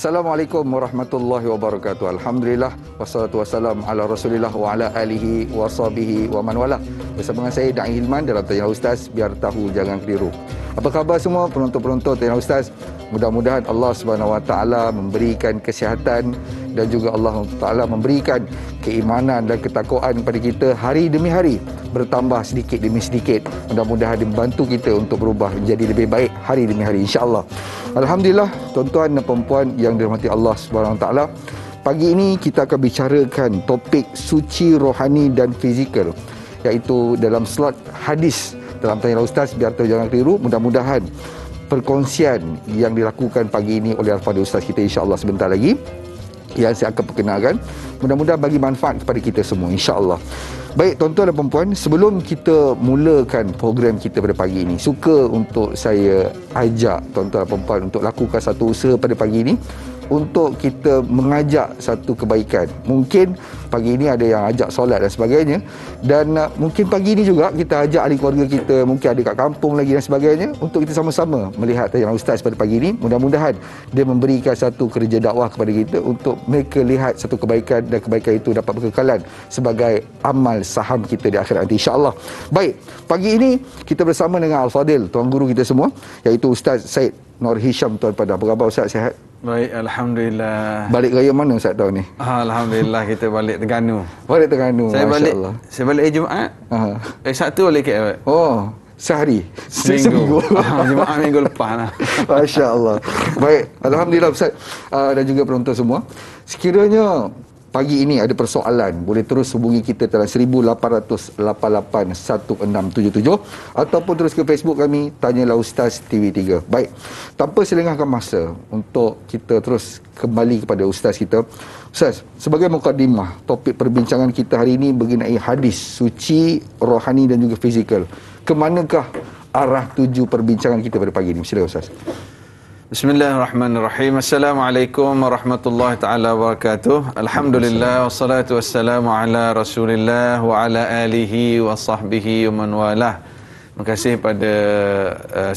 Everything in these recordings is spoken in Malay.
Assalamualaikum warahmatullahi wabarakatuh. Alhamdulillah wassalatu wassalamu ala Rasulillah wa ala alihi wa sahbihi wa man wala. Bersama dengan saya Da'i Hilman dalam Tanya Ustaz, biar tahu jangan keliru. Apa khabar semua penonton-penonton Tanya Ustaz? Mudah-mudahan Allah Subhanahu Wa Taala memberikan kesihatan dan juga Allah Taala memberikan keimanan dan ketakwaan kepada kita hari demi hari, bertambah sedikit demi sedikit. Mudah-mudahan membantu kita untuk berubah menjadi lebih baik hari demi hari, insya-Allah. Alhamdulillah, tuan-tuan dan puan-puan yang dirahmati Allah Subhanahu Wa Taala. Pagi ini kita akan bicarakan topik suci rohani dan fizikal, iaitu dalam slot hadis dalam Tanya Ustaz, biar tahu jangan keliru. Mudah-mudahan perkongsian yang dilakukan pagi ini oleh Al-Fadhil Ustaz kita, insya-Allah sebentar lagi, yang saya akan perkenalkan, mudah-mudahan bagi manfaat kepada kita semua, insya-Allah. Baik tuan-tuan dan puan-puan, sebelum kita mulakan program kita pada pagi ini, suka untuk saya ajak tuan-tuan dan puan-puan untuk lakukan satu usaha pada pagi ini, untuk kita mengajak satu kebaikan. Mungkin pagi ini ada yang ajak solat dan sebagainya, dan mungkin pagi ini juga kita ajak ahli keluarga kita, mungkin ada kat kampung lagi dan sebagainya, untuk kita sama-sama melihat Tanya Ustaz pada pagi ini. Mudah-mudahan dia memberikan satu kerja dakwah kepada kita untuk mereka lihat satu kebaikan, dan kebaikan itu dapat berkekalan sebagai amal saham kita di akhirat nanti, insya-Allah. Baik, pagi ini kita bersama dengan Al-Fadhil, tuan guru kita semua, iaitu Ustaz Said Nur Hisham Tuan Padang. Apa khabar Ustaz, sihat? Baik, Alhamdulillah. Balik raya mana Ustaz tahun ni? Alhamdulillah, kita balik Terengganu. Balik Terengganu, masya-Allah. Saya balik Jumaat. Sabtu balik KL. Oh, sehari? Seminggu. Jumaat minggu lepas lah. Masya-Allah. Baik, Alhamdulillah Ustaz, dan juga penonton semua. Sekiranya pagi ini ada persoalan, boleh terus hubungi kita dalam 18881677 ataupun terus ke Facebook kami, Tanyalah Ustaz TV3. Baik, tanpa selengahkan masa untuk kita terus kembali kepada Ustaz kita. Ustaz, sebagai mukadimah, topik perbincangan kita hari ini mengenai hadis suci, rohani dan juga fizikal. Kemanakah arah tuju perbincangan kita pada pagi ini? Silakan Ustaz. Bismillahirrahmanirrahim. Assalamualaikum warahmatullahi taala wabarakatuh. Alhamdulillah wassalatu wassalamu ala Rasulillah wa ala alihi wa sahbihi wa man walah. Terima kasih pada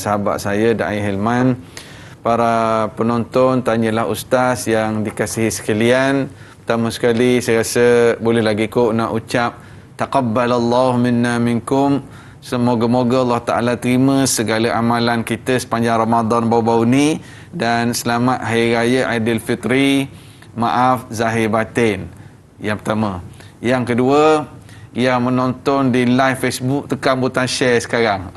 sahabat saya Da'i Hilman, para penonton Tanyalah Ustaz yang dikasihi sekalian. Pertama sekali saya rasa boleh lagi kok nak ucap taqabbalallahu minna minkum. Semoga-moga Allah Ta'ala terima segala amalan kita sepanjang Ramadan baru-baru ni, dan selamat Hari Raya Aidilfitri, maaf zahir batin. Yang pertama. Yang kedua, yang menonton di live Facebook, tekan butang share sekarang.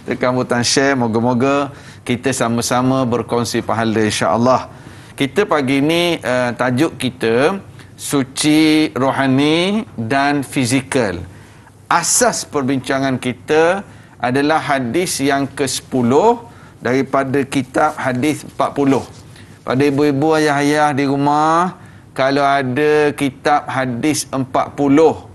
Tekan butang share, moga-moga kita sama-sama berkongsi pahala, insya-Allah. Kita pagi ni tajuk kita suci rohani dan fizikal. Asas perbincangan kita adalah hadis yang ke-10 daripada kitab hadis 40. Pada ibu-ibu, ayah-ayah di rumah, kalau ada kitab hadis 40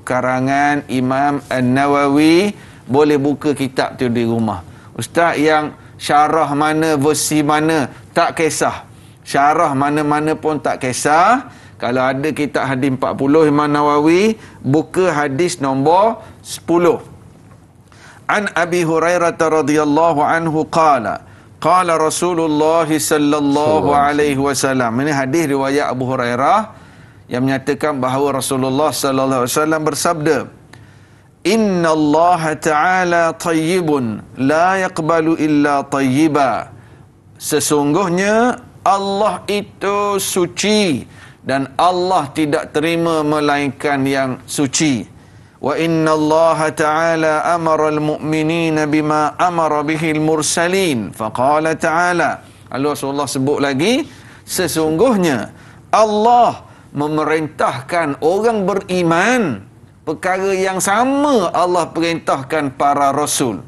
karangan Imam An-Nawawi, boleh buka kitab tu di rumah. Ustaz, yang syarah mana, versi mana, tak kisah. Syarah mana-mana pun tak kisah. Kalau ada kitab hadis 40 Imam Nawawi, buka hadis nombor 10. An Abi Hurairah radhiyallahu anhu qala qala Rasulullah sallallahu alaihi wasallam. Ini hadis riwayat Abu Hurairah yang menyatakan bahawa Rasulullah sallallahu alaihi wasallam bersabda, Inna Allah Ta'ala tayyibun la yaqbalu illa tayyiba. Sesungguhnya Allah itu suci dan Allah tidak terima melainkan yang suci. Wa inna Allah Ta'ala amara al-mu'minina bima amara bihi al-mursalin. Faqala Ta'ala. Lalu Rasulullah sebut lagi, sesungguhnya Allah memerintahkan orang beriman perkara yang sama Allah perintahkan para rasul.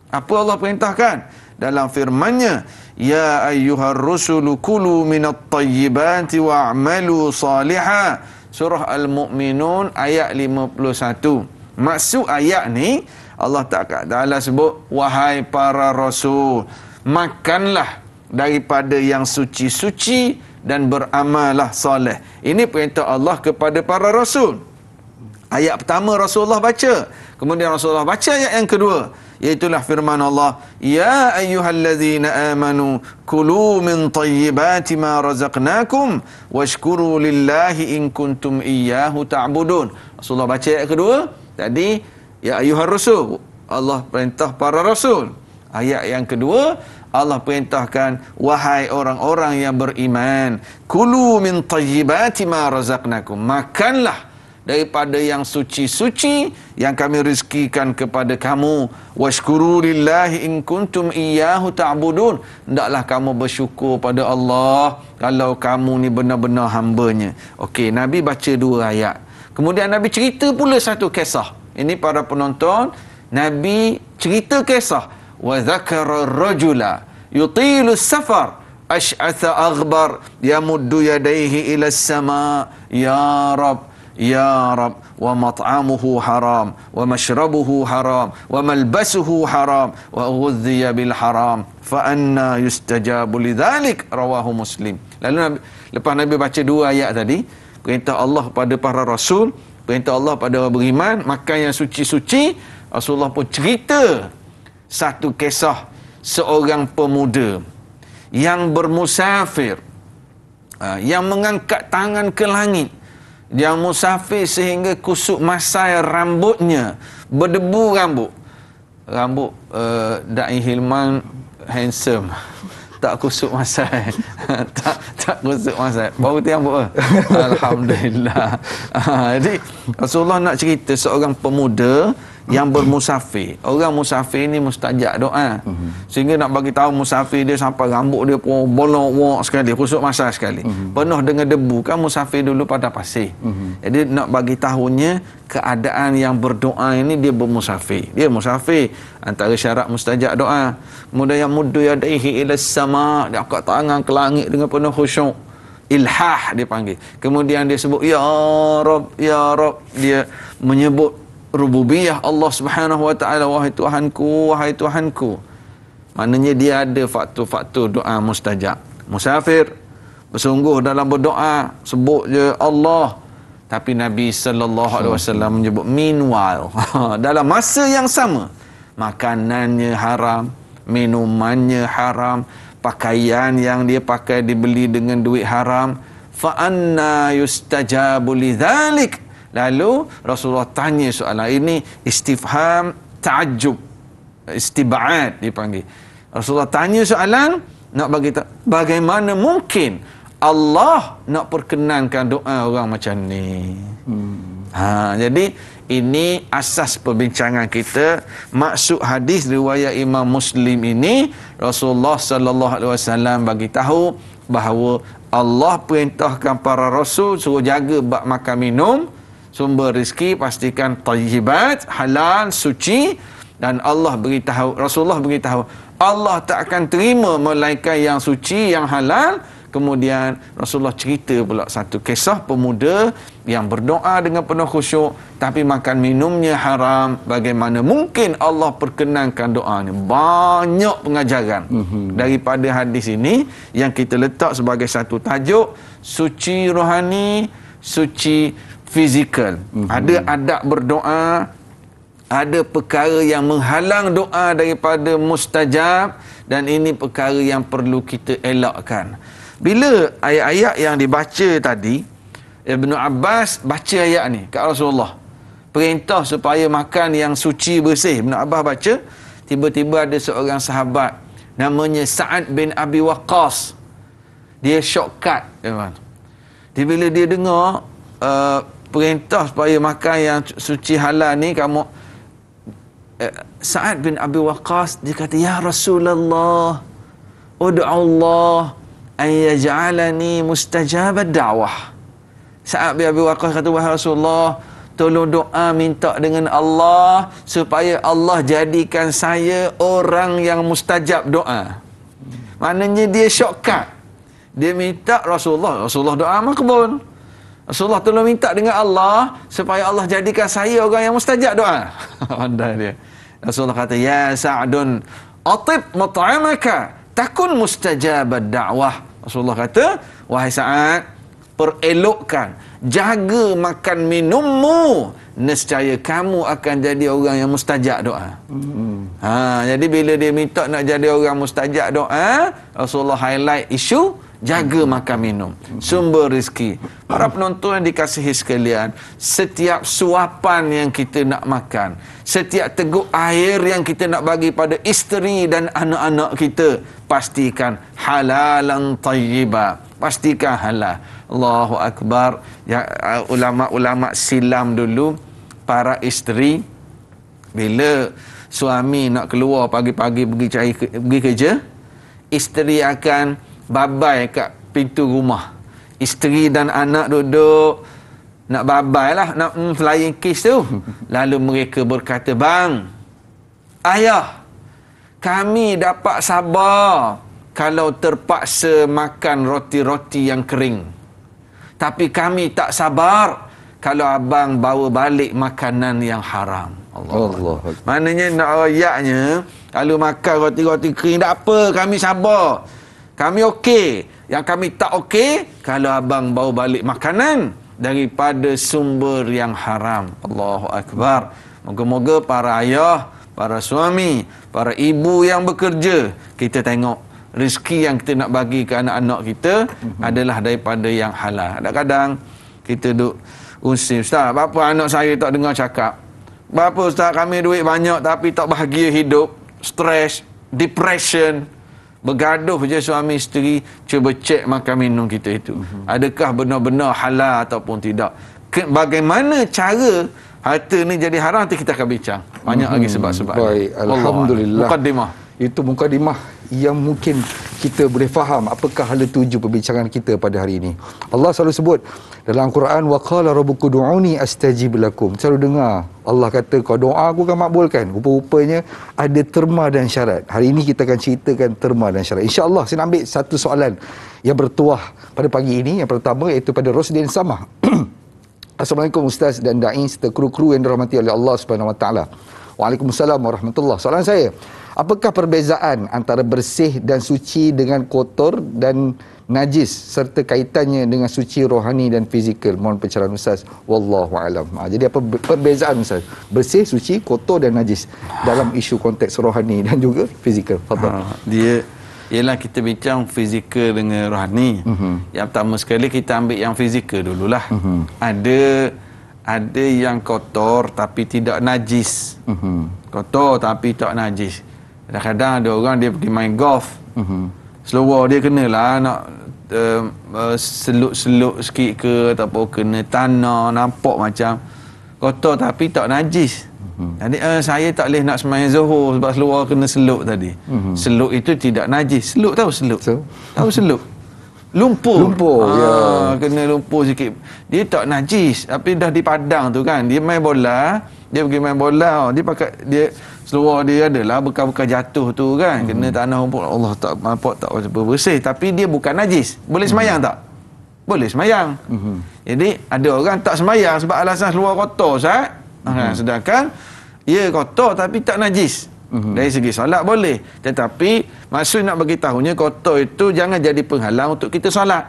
Apa Allah perintahkan? Dalam firman-Nya, Ya ayyuhar rusulu kulu minat tayyibati wa'amalu salihah. Surah Al-Mu'minun ayat 51. Maksud ayat ni, Allah Ta'ala sebut, wahai para rasul, makanlah daripada yang suci-suci dan beramallah soleh. Ini perintah Allah kepada para rasul. Ayat pertama Rasulullah baca, kemudian Rasulullah baca ayat yang kedua. Iaitulah firman Allah, ya ayyuhallazina amanu kulu min tayyibati ma razaqnakum washkuru lillahi in kuntum iyyahu ta'budun. Rasulullah baca ayat kedua tadi, ya ayyuhar rasul, Allah perintah para rasul. Ayat yang kedua, Allah perintahkan, wahai orang-orang yang beriman, kulu min tayyibati ma razaqnakum, makanlah daripada yang suci-suci yang kami rezekikan kepada kamu. Washkuru lillahi in kuntum iyyahu ta'budun. Hendaklah kamu bersyukur pada Allah kalau kamu ni benar-benar hamba-Nya. Okey, Nabi baca 2 ayat. Kemudian Nabi cerita pula satu kisah. Ini para penonton, Nabi cerita kisah. Wa dzakara ar-rajula yutilu as-safar ash'atha aghbar yamuddu yadayhi ila as-sama ya rab ya rab wa mat'amuhu haram wa mashrabuhu haram wa malbasuhu haram wa ghudhiya bil haram fa anna yustajabu lidzalik, rawahu Muslim. Lalu lepas Nabi baca 2 ayat tadi, perintah Allah pada para rasul, perintah Allah pada orang beriman makan yang suci-suci, Rasulullah pun cerita satu kisah seorang pemuda yang bermusafir, yang mengangkat tangan ke langit. Dia musafir sehingga kusuk masai rambutnya, berdebu rambut. Da'i Hilman handsome. Tak kusuk masai. tak kusuk masai. Baru tiang Alhamdulillah. Jadi Rasulullah nak cerita seorang pemuda yang bermusafir. Orang musafir ni mustajab doa. Sehingga nak bagi tahu musafir dia sampai rambut dia pun bolong sekali, kusuk masai sekali. Penuh dengan debu. Kan musafir dulu pada pasir. Jadi nak bagi tahunya keadaan yang berdoa ini dia bermusafir. Dia musafir. Antara syarat mustajab doa. Kemudian yang muddu yadaihi ila sama, dia angkat tangan ke langit dengan penuh khusyuk. Ilhah dia panggil. Kemudian dia sebut ya Rab, ya Rab. Dia menyebut rububiyah Allah Subhanahu wa taala, wahai Tuhanku, wahai Tuhanku. Maknanya dia ada faktor-faktor doa mustajab. Musafir bersungguh dalam berdoa, sebut je Allah. Tapi Nabi sallallahu alaihi wasallam menyebut meanwhile, dalam masa yang sama, makanannya haram, minumannya haram, pakaian yang dia pakai dibeli dengan duit haram. Fa anna yustajabu lidzalik. Lalu Rasulullah tanya soalan ini, istifham ta'ajjub, istib'ad dipanggil. Rasulullah tanya soalan nak bagi tahu bagaimana mungkin Allah nak perkenankan doa orang macam ni. Jadi ini asas perbincangan kita. Maksud hadis riwayat Imam Muslim ini, Rasulullah sallallahu alaihi wasallam bagi tahu bahawa Allah perintahkan para rasul suruh jaga bab makan minum, sumber rezeki pastikan tayyibat, halal, suci. Dan Allah beritahu, Rasulullah beritahu, Allah tak akan terima melainkan yang suci, yang halal. Kemudian Rasulullah cerita pula satu kisah pemuda yang berdoa dengan penuh khusyuk tapi makan minumnya haram. Bagaimana mungkin Allah perkenankan doa ni? Banyak pengajaran daripada hadis ini yang kita letak sebagai satu tajuk, suci rohani, suci fizikal. Ada adab berdoa, ada perkara yang menghalang doa daripada mustajab, dan ini perkara yang perlu kita elakkan. Bila ayat-ayat yang dibaca tadi, Ibnu Abbas baca ayat ni kat Rasulullah, perintah supaya makan yang suci bersih. Ibnu Abbas baca, tiba-tiba ada seorang sahabat namanya Sa'ad bin Abi Waqqas. Dia shortcut, teman. Bila dia dengar perintah supaya makan yang suci halal ni, kamu Sa'ad bin Abi Waqqas dia kata, ya Rasulullah, ud'u Allah an yaj'alani mustajabad da'wah. Sa'ad bin Abi Waqqas kata, wahai Rasulullah, tolong doa minta dengan Allah supaya Allah jadikan saya orang yang mustajab doa. Maknanya dia shortcut. Dia minta Rasulullah doa makbul. Rasulullah tolong minta dengan Allah supaya Allah jadikan saya orang yang mustajab doa. Pandai dia. Rasulullah kata, ya Sa'dun, atib mat'amaka takun mustajabad da'wah. Rasulullah kata, wahai Sa'ad, perelokkan, jaga makan minummu, nescaya kamu akan jadi orang yang mustajab doa. Jadi bila dia minta nak jadi orang mustajab doa, Rasulullah highlight isu jaga makan minum, sumber rezeki. Para penonton yang dikasihi sekalian, setiap suapan yang kita nak makan, setiap teguk air yang kita nak bagi pada isteri dan anak-anak kita, pastikan halalan tayyiba, pastikan halal. Allahu Akbar. Ya, ulama-ulama silam dulu, para isteri bila suami nak keluar pagi-pagi pergi kerja, isteri akan babai kat pintu rumah. Isteri dan anak duduk nak babai lah, nak flying kiss tu. Lalu mereka berkata, bang, ayah, kami dapat sabar kalau terpaksa makan roti-roti yang kering, tapi kami tak sabar kalau abang bawa balik makanan yang haram. Allah. Maknanya nak ayatnya, kalau makan roti-roti kering tak apa, kami sabar, kami okey. Yang kami tak okey kalau abang bawa balik makanan daripada sumber yang haram. Allahu Akbar. Moga-moga para ayah, para suami, para ibu yang bekerja, kita tengok rezeki yang kita nak bagi ke anak-anak kita adalah daripada yang halal. Kadang-kadang kita duk usir, ustaz, berapa anak saya tak dengar cakap? Berapa ustaz, kami duit banyak tapi tak bahagia hidup, stres, depression. Bergaduh je suami isteri. Cuba cek makan minum kita itu, adakah benar-benar halal ataupun tidak. Bagaimana cara harta ni jadi haram, nanti kita akan bincang banyak lagi sebab-sebab. Baik, alhamdulillah. Mukaddimah. Itu mukadimah yang mungkin kita boleh faham apakah hala tuju perbincangan kita pada hari ini. Allah selalu sebut dalam Quran, wa qala rabbukum du'uni astajib lakum. Selalu dengar Allah kata, kau doa aku akan makbulkan. Rupa-rupanya ada terma dan syarat. Hari ini kita akan ceritakan terma dan syarat. InsyaAllah saya nak ambil satu soalan yang bertuah pada pagi ini. Yang pertama iaitu pada Rosdin Samah. Assalamualaikum Ustaz dan Da'i serta kru-kru yang dirahmati oleh Allah Subhanahu Wa Taala. Waalaikumsalam warahmatullahi. Soalan saya, apakah perbezaan antara bersih dan suci dengan kotor dan najis serta kaitannya dengan suci rohani dan fizikal? Mohon pencerahan Ustaz. Wallahu alam. Jadi apa perbezaan Ustaz? Bersih, suci, kotor dan najis dalam isu konteks rohani dan juga fizikal. Fadhal. Dia ialah kita bincang fizikal dengan rohani. Yang pertama sekali kita ambil yang fizikal dululah. Ada yang kotor tapi tidak najis. Kotor tapi tak najis. Kadang-kadang ada orang dia pergi main golf, seluar dia kenalah nak seluk-seluk sikit ke, ataupun kena tanah, nampak macam kotor tapi tak najis. Jadi saya tak boleh nak sembahyang zuhur sebab seluar kena seluk tadi. Seluk itu tidak najis. Seluk tahu seluk? Tahu seluk? Lumpur. Kena lumpur sikit. Dia tak najis, tapi dah di padang tu kan. Dia main bola, dia pergi main bola, dia pakai, dia seluar dia adalah bekas-bekas jatuh tu kan. Kena tanah rumput. Allah tak nampak tak bersih, tapi dia bukan najis. Boleh semayang tak? Boleh semayang. Jadi ada orang tak semayang sebab alasan seluar kotor, Ustaz. Sedangkan ia kotor tapi tak najis. Dari segi solat boleh, tetapi maksud nak bagi tahunya kotor itu jangan jadi penghalang untuk kita solat.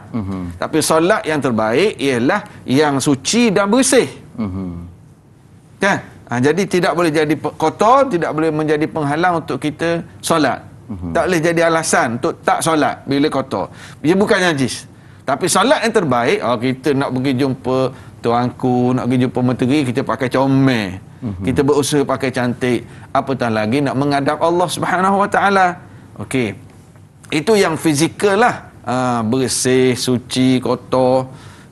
Tapi solat yang terbaik ialah yang suci dan bersih. Kan? Jadi tidak boleh jadi kotor, tidak boleh menjadi penghalang untuk kita solat. Tak boleh jadi alasan untuk tak solat bila kotor. Dia bukan najis. Tapi solat yang terbaik, kita nak pergi jumpa tuanku, nak pergi jumpa menteri, kita pakai comel. Kita berusaha pakai cantik. Apatah lagi nak menghadap Allah Subhanahu Wa Taala. Okey. Itu yang fizikal lah. Bersih, suci, kotor.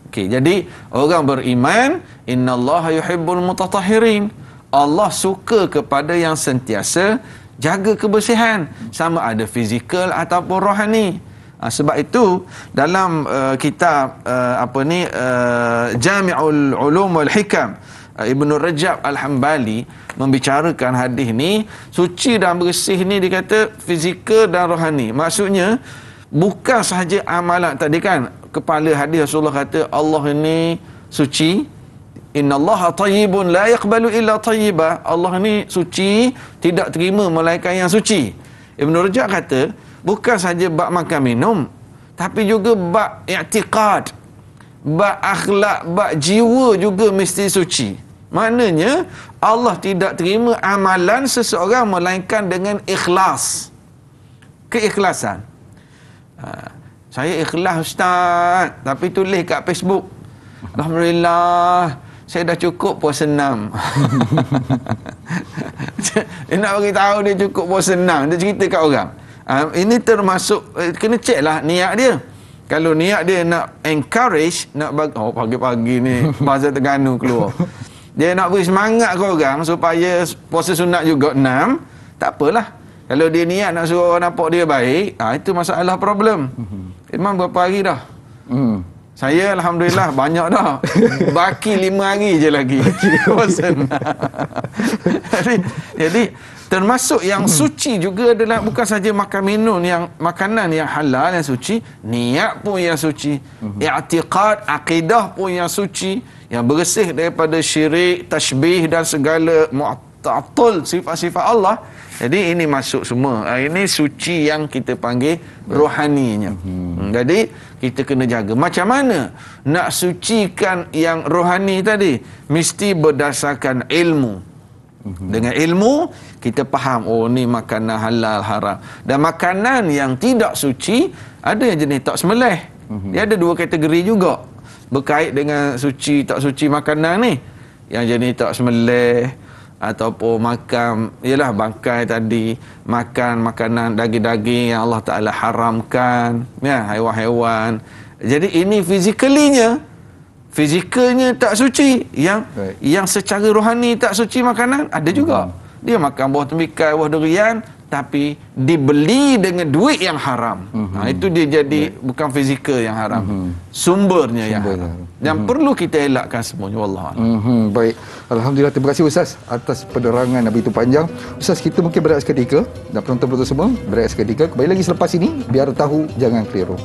Okey. Jadi orang beriman, innallaha yuhibbul mutatahhirin. Allah suka kepada yang sentiasa jaga kebersihan, sama ada fizikal ataupun rohani. Sebab itu dalam kitab Jami'ul Ulum wal Hikam, Ibn Rajab Al-Hambali membicarakan hadis ni, suci dan bersih ni dikata fizikal dan rohani. Maksudnya bukan sahaja amalan tadi kan, kepala hadis Rasulullah kata Allah ini suci, innallaha tayyibun la yaqbalu illa tayyiba. Allah ni suci, tidak terima melainkan yang suci. Ibn Rajab kata bukan sahaja bab makan minum, tapi juga bab i'tiqad. bab akhlak, bab jiwa juga mesti suci. Maknanya Allah tidak terima amalan seseorang melainkan dengan ikhlas. Keikhlasan. Saya ikhlas ustaz, tapi tulis kat Facebook, alhamdulillah saya dah cukup puasa 6. Dia nak bagi tahu dia cukup puasa 6, dia cerita kat orang. Ini termasuk kena check lah niat dia. Kalau niat dia nak encourage, nak bagi, pagi-pagi ni bahasa Terengganu keluar, dia nak beri semangat ke orang supaya puasa sunat juga 6, tak apalah. Kalau dia niat nak suruh orang nampak dia baik, itu masalah problem. Imam berapa hari dah? Saya alhamdulillah banyak dah. Baki 5 hari je lagi. jadi termasuk yang suci juga adalah bukan saja makan minum yang makanan yang halal yang suci, niat pun yang suci, i'tiqad, akidah pun yang suci, yang bersih daripada syirik, tasbih dan segala mu'attal sifat-sifat Allah. Jadi ini masuk semua. Ini suci yang kita panggil rohaninya. Jadi kita kena jaga. Macam mana nak sucikan yang rohani tadi? Mesti berdasarkan ilmu. Dengan ilmu kita faham, oh ni makanan halal haram. Dan makanan yang tidak suci, ada yang jenis tak semelih. Dia ada 2 kategori juga berkait dengan suci tak suci makanan ni. Yang jenis tak semelih ataupun makan ialah bangkai tadi, makan makanan daging-daging yang Allah Taala haramkan, ya, haiwan-haiwan. Jadi ini fizikalnya tak suci. Yang secara rohani tak suci makanan ada juga. Dia makan buah tembikai, buah durian, tapi dibeli dengan duit yang haram. Itu dia jadi bukan fizikal yang haram, sumbernya yang haram. Yang perlu kita elakkan semuanya. Wallahualam. Baik, alhamdulillah, terima kasih Ustaz atas penerangan yang begitu panjang. Ustaz, kita mungkin berehat seketika, dan penonton-penonton semua berehat seketika. Kembali lagi selepas ini, biar tahu jangan keliru.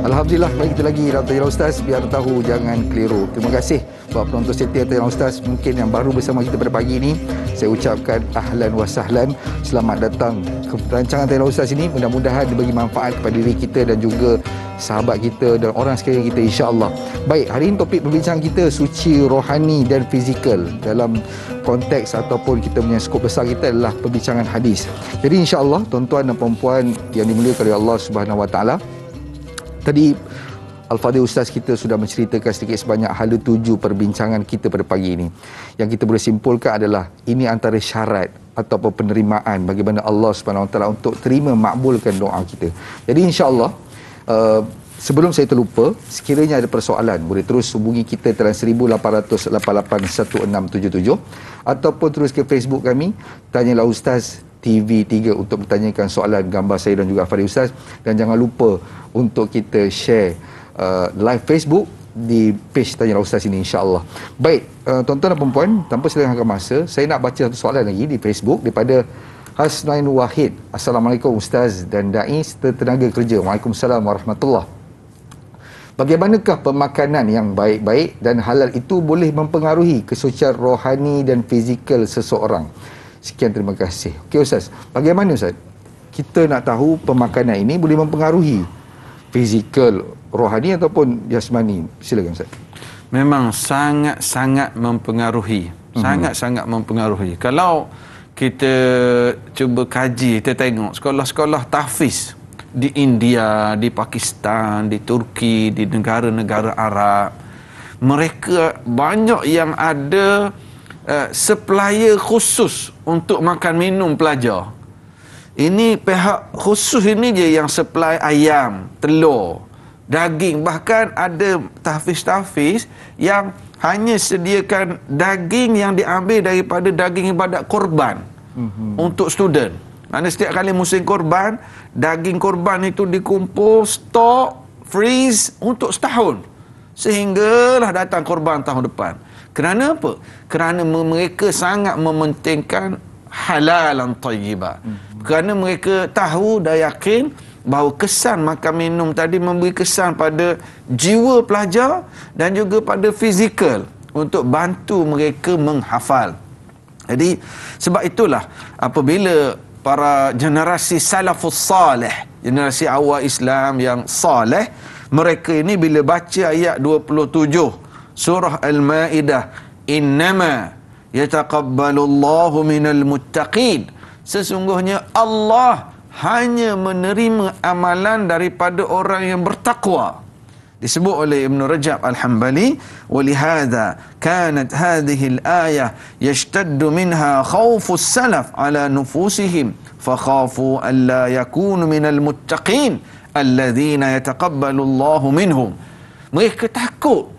Alhamdulillah, baik kita lagi dalam Tanya Ustaz, biar tahu jangan keliru. Terima kasih buat penonton setia Tanya Ustaz mungkin yang baru bersama kita pada pagi ini. Saya ucapkan ahlan wa sahlan, selamat datang ke rancangan Tanya Ustaz ini. Mudah-mudahan diberi manfaat kepada diri kita dan juga sahabat kita dan orang sekalian kita, insya-Allah. Baik, hari ini topik perbincangan kita suci rohani dan fizikal. Dalam konteks ataupun kita punya skop besar kita adalah perbincangan hadis. Jadi insya-Allah tuan-tuan dan puan-puan yang dimuliakan oleh Allah Subhanahu Wa Taala, tadi Al-Fadhil Ustaz kita sudah menceritakan sedikit sebanyak hala 7 perbincangan kita pada pagi ini. Yang kita boleh simpulkan adalah ini antara syarat ataupun penerimaan bagaimana Allah Subhanahu Wa Taala untuk terima makbulkan doa kita. Jadi insya-Allah sebelum saya terlupa, sekiranya ada persoalan boleh terus hubungi kita dalam 18881677 ataupun terus ke Facebook kami Tanyalah Ustaz TV3 untuk bertanyakan soalan gambar saya dan juga Fadhil Ustaz. Dan jangan lupa untuk kita share live Facebook di page Tanyalah Ustaz ini, insya-Allah. Baik, tuan-tuan dan puan-puan, tanpa selengahkan masa, saya nak baca satu soalan lagi di Facebook daripada Hasnain Wahid. Assalamualaikum Ustaz dan Da'i serta tenaga kerja. Waalaikumsalam warahmatullahi. Bagaimanakah pemakanan yang baik-baik dan halal itu boleh mempengaruhi kesucian rohani dan fizikal seseorang? Sekian, terima kasih. Okey Ustaz, bagaimana Ustaz kita nak tahu pemakanan ini boleh mempengaruhi fizikal, rohani ataupun jasmani? Silakan Ustaz. Memang sangat-sangat mempengaruhi. Sangat-sangat mempengaruhi. Kalau kita cuba kaji, kita tengok sekolah-sekolah tahfiz di India, di Pakistan, di Turki, di negara-negara Arab, mereka banyak yang ada supplier khusus untuk makan minum pelajar. Ini pihak khusus ini je yang supply ayam, telur, daging. Bahkan ada tahfiz-tahfiz yang hanya sediakan daging yang diambil daripada daging ibadat korban untuk student. Mana setiap kali musim korban, daging korban itu dikumpul, stok, freeze untuk setahun. Sehinggalah datang korban tahun depan. Kerana apa? Kerana mereka sangat mementingkan halalan tayyiban. Kerana mereka tahu dan yakin bahawa kesan makan minum tadi memberi kesan pada jiwa pelajar dan juga pada fizikal. untuk bantu mereka menghafal. Jadi sebab itulah apabila para generasi salafus salih, generasi awal Islam yang salih, mereka ini bila baca ayat 27 surah Al-Maidah, innama yataqabbalullahu minal muttaqin, sesungguhnya Allah hanya menerima amalan daripada orang yang bertakwa. Disebut oleh Ibn Rajab Al-Hambali, walihada kanat hadhihi al-ayah yashtaddu minha khawfus salaf ala nufusihim fakhafu an la yakunu minal muttaqin alladhina yataqabbalu Allahu minhum. Mereka takut,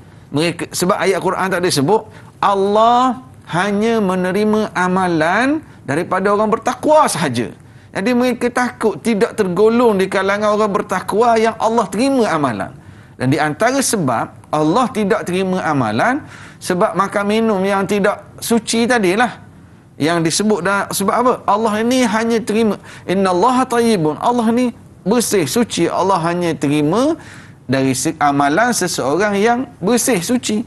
sebab ayat Quran tak ada sebut Allah hanya menerima amalan daripada orang bertakwa sahaja. Jadi mereka takut tidak tergolong di kalangan orang bertakwa yang Allah terima amalan. Dan di antara sebab Allah tidak terima amalan sebab makan minum yang tidak suci tadilah. Yang disebut dah, sebab apa? Allah ini hanya terima, innallaha tayyibun, Allah ni bersih, suci. Allah hanya terima dari amalan seseorang yang bersih, suci.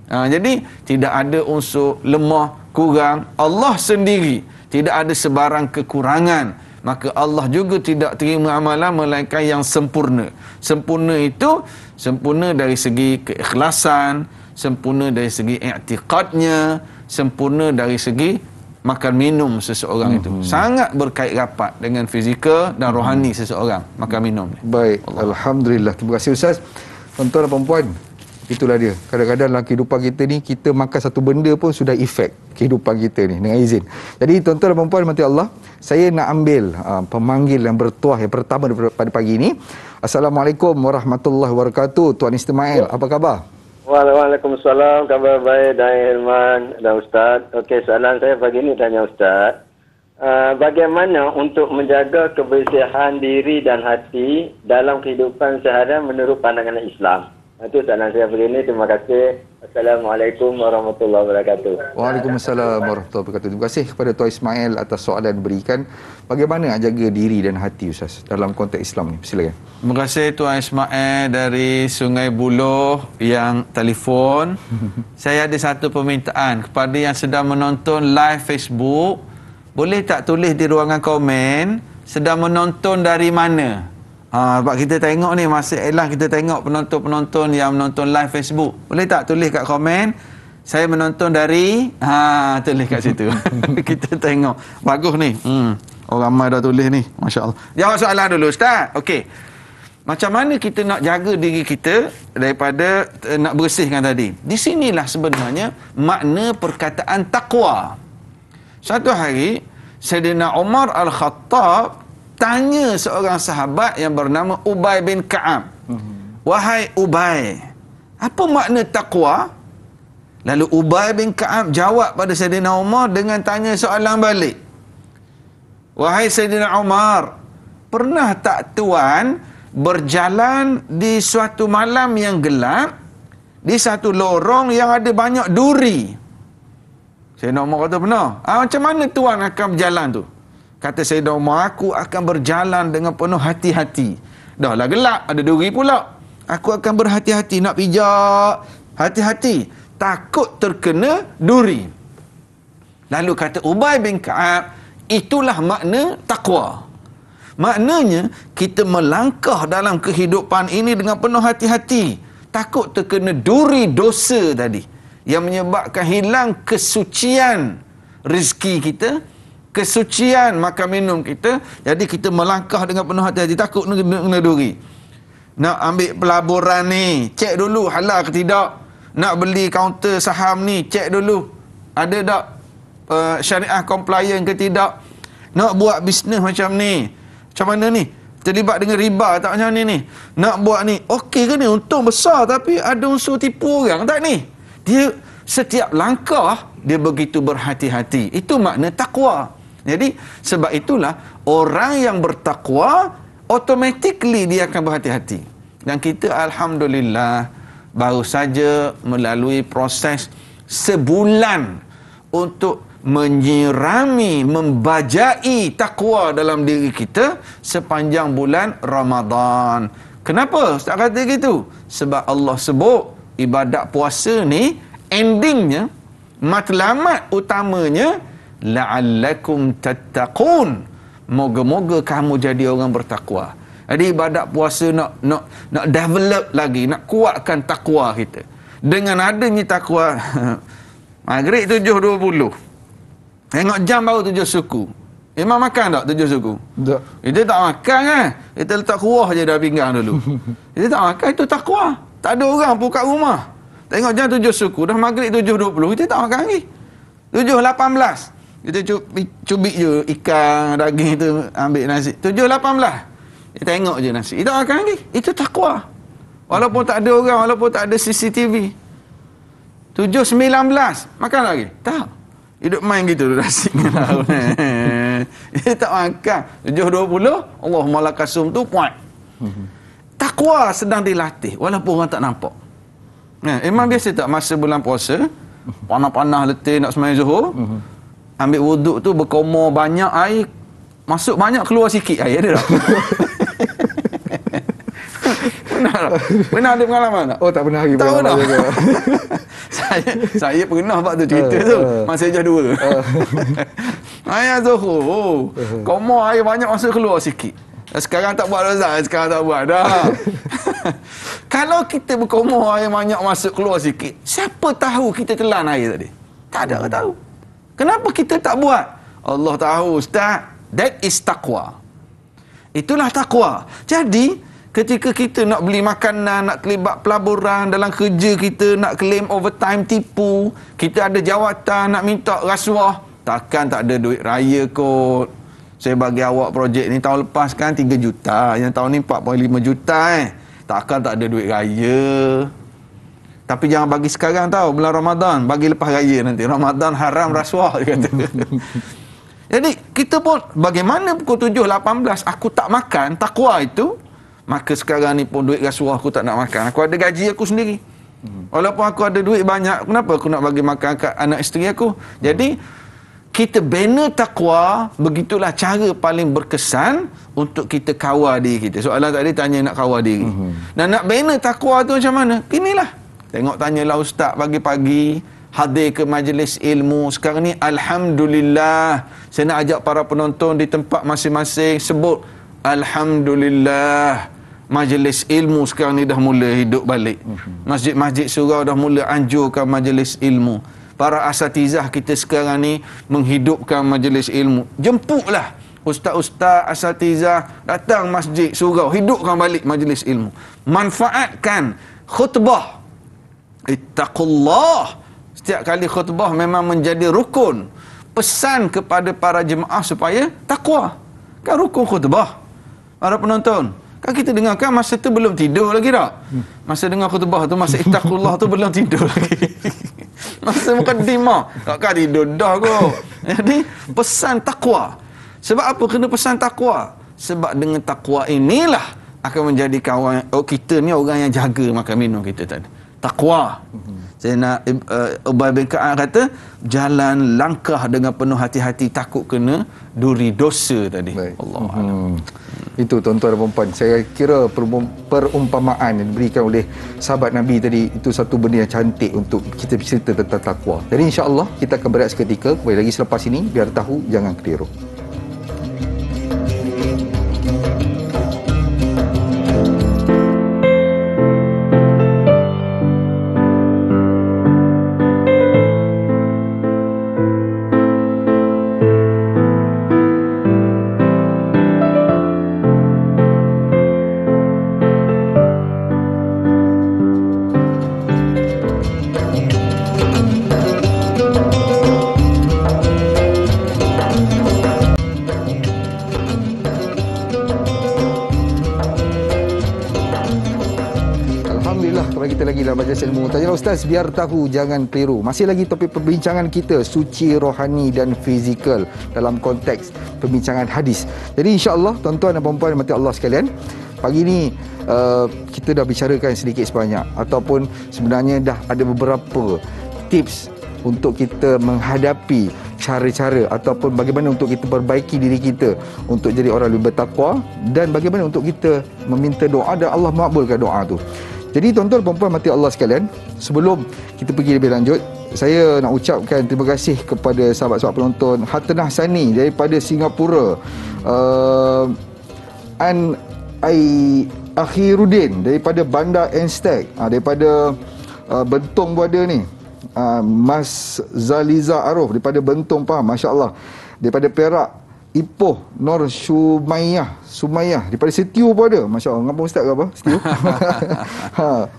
Jadi tidak ada unsur lemah, kurang. Allah sendiri tidak ada sebarang kekurangan. Maka Allah juga tidak terima amalan melainkan yang sempurna. Sempurna itu sempurna dari segi keikhlasan, sempurna dari segi i'tiqadnya, sempurna dari segi makan minum seseorang itu. Sangat berkait rapat dengan fizikal dan rohani seseorang makan minum. Baik, alhamdulillah. Terima kasih Ustaz. Tuan-tuan dan puan-puan, itulah dia. Kadang-kadang dalam kehidupan kita ni, kita makan satu benda pun sudah efek kehidupan kita ni, dengan izin. Jadi tuan-tuan dan puan-puan mati Allah, saya nak ambil pemanggil yang bertuah yang pertama pada pagi ini. Assalamualaikum warahmatullahi wabarakatuh. Tuan Ismail, apa khabar? Waalaikumsalam, khabar baik dan Hilman dan Ustaz. Okey, soalan saya pagi ini tanya Ustaz. Bagaimana untuk menjaga kebersihan diri dan hati dalam kehidupan seharian menurut pandangan Islam? Itu soalan saya pagi ini. Terima kasih. Assalamualaikum warahmatullahi wabarakatuh. Waalaikumsalam warahmatullahi wabarakatuh. Terima kasih kepada Tuan Ismail atas soalan yang diberikan. Bagaimana nak jaga diri dan hati Ustaz dalam konteks Islam ni? Silakan. Terima kasih Tuan Ismail dari Sungai Buloh yang telefon. Saya ada satu permintaan kepada yang sedang menonton live Facebook. Boleh tak tulis di ruangan komen sedang menonton dari mana? Sebab kita tengok ni, masa elang kita tengok penonton-penonton yang menonton live Facebook. Boleh tak tulis kat komen, saya menonton dari, tulis kat situ. Kita tengok. Bagus ni. Orang ramai dah tulis ni. Masya Allah. Jawab soalan dulu Ustaz. Okey. Macam mana kita nak jaga diri kita daripada nak bersihkan tadi? Di sinilah sebenarnya makna perkataan taqwa. Satu hari, Sayyidina Umar Al-Khattab tanya seorang sahabat yang bernama Ubay bin Ka'ab. Wahai Ubay, apa makna taqwa? Lalu Ubay bin Ka'ab jawab pada Sayyidina Umar dengan tanya soalan balik. Wahai Sayyidina Umar, pernah tak tuan berjalan di suatu malam yang gelap, di satu lorong yang ada banyak duri? Sayyidina Umar kata pernah. Macam mana tuan akan berjalan tu? Kata Sayyidina Umar, aku akan berjalan dengan penuh hati-hati. Dah lah gelap, ada duri pula. Aku akan berhati-hati nak pijak. Hati-hati, takut terkena duri. Lalu kata Ubay bin Ka'ab, itulah makna taqwa. Maknanya, kita melangkah dalam kehidupan ini dengan penuh hati-hati. Takut terkena duri dosa tadi, yang menyebabkan hilang kesucian rezeki kita, kesucian makan minum kita. Jadi kita melangkah dengan penuh hati-hati, takut kena duri. Nak ambil pelaburan ni, cek dulu halal ke tidak. Nak beli kaunter saham ni, cek dulu ada tak syariah compliant ke tidak. Nak buat bisnes macam ni, macam mana ni, terlibat dengan riba tak macam ni. Nak buat ni, okey ke ni, untung besar tapi ada unsur tipu orang tak ni. Dia setiap langkah dia begitu berhati-hati. Itu makna takwa. Jadi sebab itulah orang yang bertakwa automatically dia akan berhati-hati. Dan kita alhamdulillah baru saja melalui proses sebulan untuk menyirami, membajai takwa dalam diri kita sepanjang bulan Ramadan. Kenapa Ustaz kata gitu? Sebab Allah sebut ibadat puasa ni endingnya, matlamat utamanya, la'allakum tattaqun. Moga-moga kamu jadi orang bertakwa. Jadi ibadat puasa nak develop lagi, nak kuatkan takwa kita. Dengan adanya takwa, maghrib 7.20. Tengok jam baru 7 suku. Imam makan tak 7 suku? Tak. Itu tak makan kan? Kita letak kuah je dah pinggang dulu. Itu tak makan, itu takwa. Tak ada orang pun kat rumah. Tengok jam 7 suku, dah maghrib 7.20, kita tak makan lagi. 7.18. Kita cubit je ikan, daging tu, ambil nasi. 7.18. Kita tengok je nasi. Kita makan lagi. Itu takwa. Walaupun tak ada orang, walaupun tak ada CCTV. 7.19. Makan lagi? Tak. Hidup main gitu nasi dengan lauk. Dia tak makan. 7.20, Allahumma lakasum tu puan. Takwa sedang dilatih walaupun orang tak nampak. Memang biasa tak masa bulan puasa, panas-panas letih nak sembahyang Zuhur, ambil wuduk tu berkomor banyak air, masuk banyak keluar sikit air, ada tak? Pernah tak? Pernah ada pengalaman tak? Oh, tak pernah lagi. Tak pernah. juga. saya pernah buat tu cerita tu masa ejah 2. Ayah Zuhur, komor air banyak masuk keluar sikit. Sekarang tak buat dah, sekarang tak buat dah. Kalau kita berkomor air banyak masuk keluar sikit, siapa tahu kita telan air tadi? Tak ada orang tahu. Kenapa kita tak buat? Allah tahu, Ustaz. That is taqwa. Itulah taqwa. Jadi, ketika kita nak beli makanan, nak terlibat pelaburan dalam kerja kita, nak claim overtime tipu, kita ada jawatan nak minta rasuah, takkan tak ada duit raya kot. Saya bagi awak projek ni tahun lepas kan 3 juta, yang tahun ni 4.5 juta takkan tak ada duit raya. Tapi jangan bagi sekarang tau, bulan Ramadan, bagi lepas raya nanti. Ramadan haram rasuah dia kata. Jadi kita pun bagaimana pukul 7.18 aku tak makan, takwa itu, maka sekarang ni pun duit rasuah aku tak nak makan. Aku ada gaji aku sendiri. Walaupun aku ada duit banyak, kenapa aku nak bagi makan kat anak isteri aku? Jadi kita bina takwa, begitulah cara paling berkesan untuk kita kawal diri kita. Soalan tadi tanya nak kawal diri. Dan nak bina takwa tu macam mana? Inilah. Tengok tanyalah ustaz pagi-pagi, hadir ke majlis ilmu. Sekarang ni alhamdulillah, saya nak ajak para penonton di tempat masing-masing sebut alhamdulillah. Majlis ilmu sekarang ni dah mula hidup balik. Masjid-masjid surau dah mula anjurkan majlis ilmu. Para asatizah kita sekarang ni menghidupkan majlis ilmu. Jemputlah ustaz-ustaz, asatizah datang masjid surau, hidupkan balik majlis ilmu. Manfaatkan khutbah. Ittaqullah. Setiap kali khutbah memang menjadi rukun. Pesan kepada para jemaah supaya takwa. Kan rukun khutbah. Para penonton, kan kita dengarkan masa tu belum tidur lagi tak? Masa dengar khutbah tu, masa ittaqullah tu belum tidur lagi. Masa mukaddimah, takkan tidur dah kot. Jadi pesan takwa. Sebab apa kena pesan takwa? Sebab dengan takwa inilah akan menjadi kawan kita ni orang yang jaga makan minum kita tadi. Takwa. Saya nak Ubay bin Ka'ab kata jalan langkah dengan penuh hati-hati, takut kena duri dosa tadi. Allah alam. Itu tuan-tuan dan puan-puan, saya kira perumpamaan yang diberikan oleh sahabat Nabi tadi itu satu benda yang cantik untuk kita cerita tentang takwa. Jadi insya-Allah kita akan berehat seketika, kembali lagi selepas ini, biar tahu jangan keliru. Tanya Ustaz, biar tahu jangan keliru. Masih lagi topik perbincangan kita, suci rohani dan fizikal dalam konteks perbincangan hadis. Jadi insya-Allah tuan-tuan dan puan-puan mati Allah sekalian, pagi ni kita dah bicarakan sedikit sebanyak, ataupun sebenarnya dah ada beberapa tips untuk kita menghadapi cara-cara ataupun bagaimana untuk kita perbaiki diri kita untuk jadi orang lebih bertakwa, dan bagaimana untuk kita meminta doa dan Allah makbulkan doa tu. Jadi tuan-tuan dan puan-puan mati Allah sekalian, sebelum kita pergi lebih lanjut, saya nak ucapkan terima kasih kepada sahabat-sahabat penonton Hatanah Sani daripada Singapura, Akhiruddin daripada Bandar Enstek, daripada Bentong pun ada ni, Mas Zaliza Arif daripada Bentong, faham, Masya Allah. Daripada Perak, Ipoh Nur Sumayyah daripada Setiu pun ada, Masya Allah. Ngapa Ustaz ke apa? Setiu.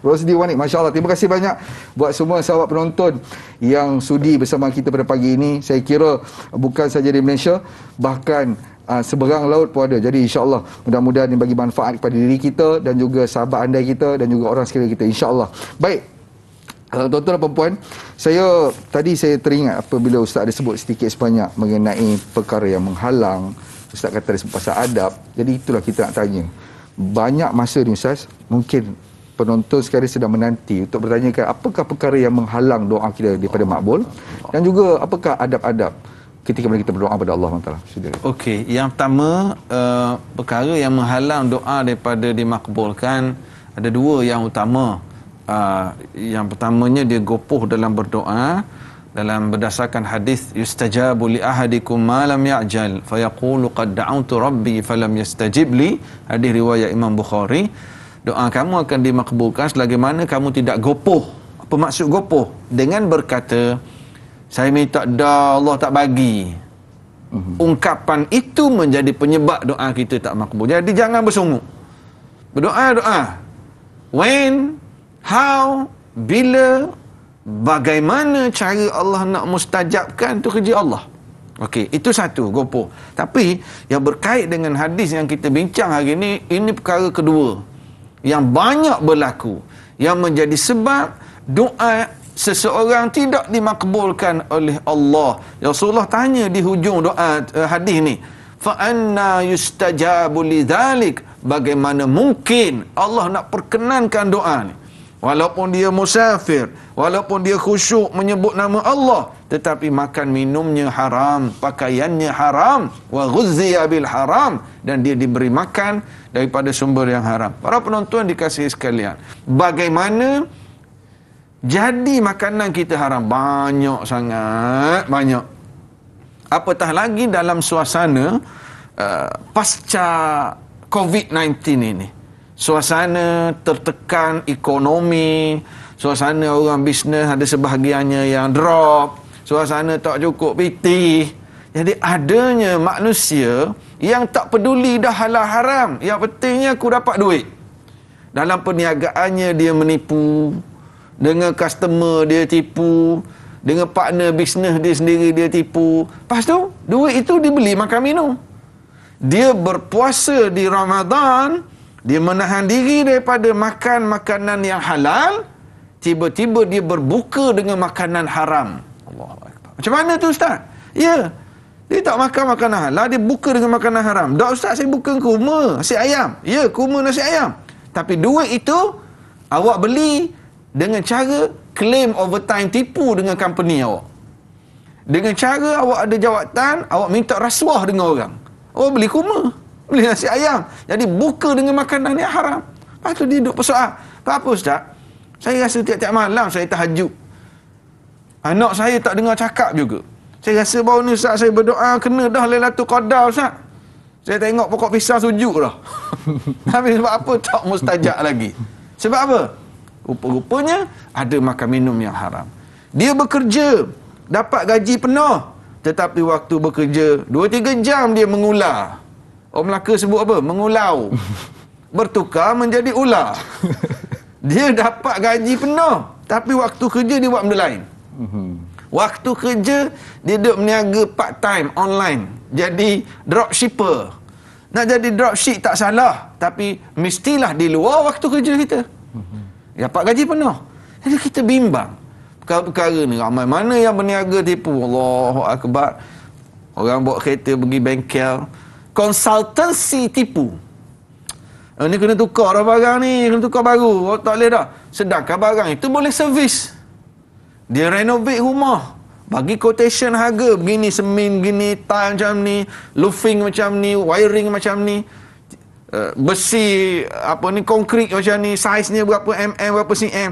Rosdi Wanik, Masya Allah. Terima kasih banyak buat semua sahabat penonton yang sudi bersama kita pada pagi ini. Saya kira bukan saja di Malaysia, bahkan seberang laut pun ada. Jadi insya-Allah mudah-mudahan ini bagi manfaat kepada diri kita dan juga sahabat andai kita dan juga orang sekeliling kita, insya-Allah. Baik, tuan-tuan dan puan-puan, saya teringat apabila Ustaz ada sebut sedikit sebanyak mengenai perkara yang menghalang. Ustaz kata ada sebut pasal adab. Jadi itulah kita nak tanya. Banyak masa ni Ustaz, mungkin penonton sekarang sedang menanti untuk bertanyakan apakah perkara yang menghalang doa kita daripada makbul, dan juga apakah adab-adab ketika kita berdoa kepada Allah SWT. Okey, yang pertama, perkara yang menghalang doa daripada dimakbulkan ada dua yang utama. Yang pertamanya, dia gopoh dalam berdoa, dalam berdasarkan hadis yustajabu li ahadikum ma lam ya'jal fayaqulu qad da'awtu rabbi falam yastajib li, hadis riwayat Imam Bukhari. Doa kamu akan dimakbulkan selagi mana kamu tidak gopoh. Apa maksud gopoh? Dengan berkata, saya minta dah, Allah tak bagi. Ungkapan itu menjadi penyebab doa kita tak makbul. Jadi jangan bersungguh. Berdoa. When, how, bila, bagaimana cara Allah nak mustajabkan, tu kerja Allah. Okey, itu satu, gopoh. Tapi yang berkait dengan hadis yang kita bincang hari ini perkara kedua yang banyak berlaku, yang menjadi sebab doa seseorang tidak dimakbulkan oleh Allah. Rasulullah tanya di hujung doa hadis ni, fa anna yustajabu lidzalik, bagaimana mungkin Allah nak perkenankan doa ni walaupun dia musafir, walaupun dia khusyuk menyebut nama Allah, tetapi makan minumnya haram, pakaiannya haram, wa ghuzziya bil haram, dan dia diberi makan daripada sumber yang haram. Para penonton dikasihi sekalian, bagaimana jadi makanan kita haram? Banyak sangat, banyak. Apatah lagi dalam suasana pasca COVID-19 ini. Suasana tertekan ekonomi, suasana orang bisnes ada sebahagiannya yang drop, suasana tak cukup PT. Jadi adanya manusia yang tak peduli dah halal haram, yang pentingnya aku dapat duit. Dalam perniagaannya dia menipu, dengan customer dia tipu, dengan partner bisnes dia sendiri dia tipu. Lepas tu duit itu dibeli makan minum. Dia berpuasa di Ramadan, dia menahan diri daripada makan makanan yang halal, tiba-tiba dia berbuka dengan makanan haram. Allahuakbar. Macam mana tu Ustaz? Ya, dia tak makan makanan halal, dia buka dengan makanan haram. Dak Ustaz, saya buka kurma nasi ayam. Ya, kurma nasi ayam. Tapi duit itu awak beli dengan cara claim overtime, tipu dengan company awak. Dengan cara awak ada jawatan, awak minta rasuah dengan orang. Awak beli kurma, beli nasi ayam. Jadi buka dengan makanan yang haram. Lepas tu dia duduk persoal, apa Ustaz? Saya rasa tiap-tiap malam saya tahajud. Anak saya tak dengar cakap juga. Saya rasa baru ni Ustaz saya berdoa, kena dah Lailatul Qadar Ustaz. Saya tengok pokok pisang sujuk dah. Tapi sebab apa tak mustajab lagi? Sebab apa? Rupa-rupanya ada makan minum yang haram. Dia bekerja, dapat gaji penuh, tetapi waktu bekerja 2-3 jam dia mengular. Orang Melaka sebut apa? Mengulau. Bertukar menjadi ular. Dia dapat gaji penuh, tapi waktu kerja dia buat benda lain. Waktu kerja dia duduk meniaga part time online, jadi dropshipper. Nak jadi dropship tak salah, tapi mestilah di luar waktu kerja kita. Dapat gaji penuh. Jadi kita bimbang. Perkara-perkara ni ramai mana yang berniaga tipu. Allahu Akbar. Orang bawa kereta pergi bengkel, konsultansi tipu. Ni kena tukar dah barang ni, kena tukar baru. Oh, tak boleh dah. Sedangkan barang itu boleh servis. Dia renovate rumah, bagi quotation harga begini, semen begini, tile macam ni, roofing macam ni, wiring macam ni, besi apa ni, konkrit macam ni, saiznya berapa mm, berapa cm.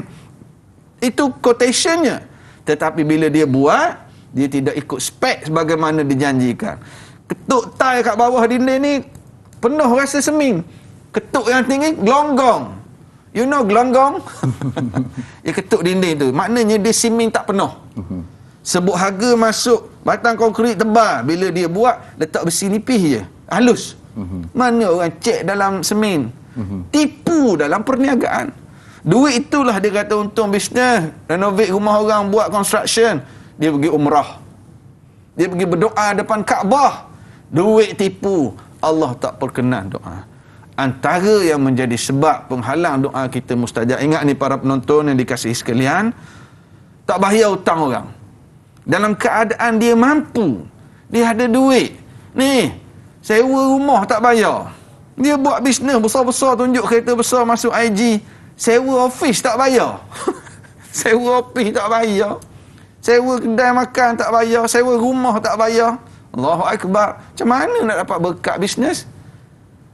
Itu quotationnya. Tetapi bila dia buat, dia tidak ikut spek sebagaimana dijanjikan. Ketuk tai kat bawah dinding ni penuh rasa semin. Ketuk yang tinggi gelonggong. You know gelonggong? Dia ketuk dinding tu. Maknanya dia semin tak penuh. Sebut harga masuk batang konkrit tebal. Bila dia buat, letak besi nipis je. Halus. Mana orang cek dalam semin? Tipu dalam perniagaan. Duit itulah dia kata untung bisnes. Renovate rumah orang, buat construction. Dia pergi umrah. Dia pergi berdoa depan Kaabah. Duit tipu. Allah tak perkenan doa. Antara yang menjadi sebab penghalang doa kita mustajab. Ingat ni para penonton yang dikasihi sekalian. Tak bayar hutang orang. Dalam keadaan dia mampu. Dia ada duit. Ni, sewa rumah tak bayar. Dia buat bisnes besar-besar, tunjuk kereta besar masuk IG. Sewa office tak bayar. Sewa office tak bayar. Sewa kedai makan tak bayar. Sewa rumah tak bayar. Allahu Akbar. Macam mana nak dapat berkat bisnes?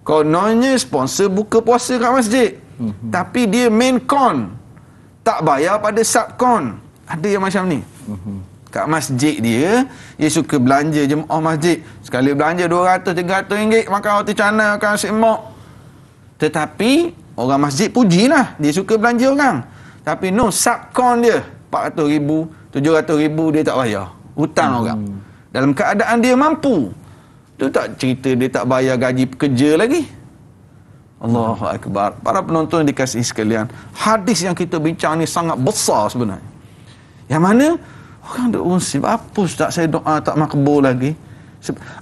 Kononnya sponsor buka puasa kat masjid. Tapi dia main con. Tak bayar pada subcon. Ada yang macam ni. Kat masjid dia suka belanja jemaah masjid. Sekali belanja 200-300 ringgit. Makan roti canai, makan nasi lemak. Tetapi orang masjid pujilah. Dia suka belanja orang. Tapi no, subcon dia 400,000, 700,000 dia tak bayar. Hutang orang. Dalam keadaan dia mampu. Tu tak cerita dia tak bayar gaji pekerja lagi. Allahu Akbar. Para penonton dikasihi sekalian, hadis yang kita bincang ni sangat besar sebenarnya. Yang mana orang duk unsip, apa Ustaz saya doa tak makbul lagi?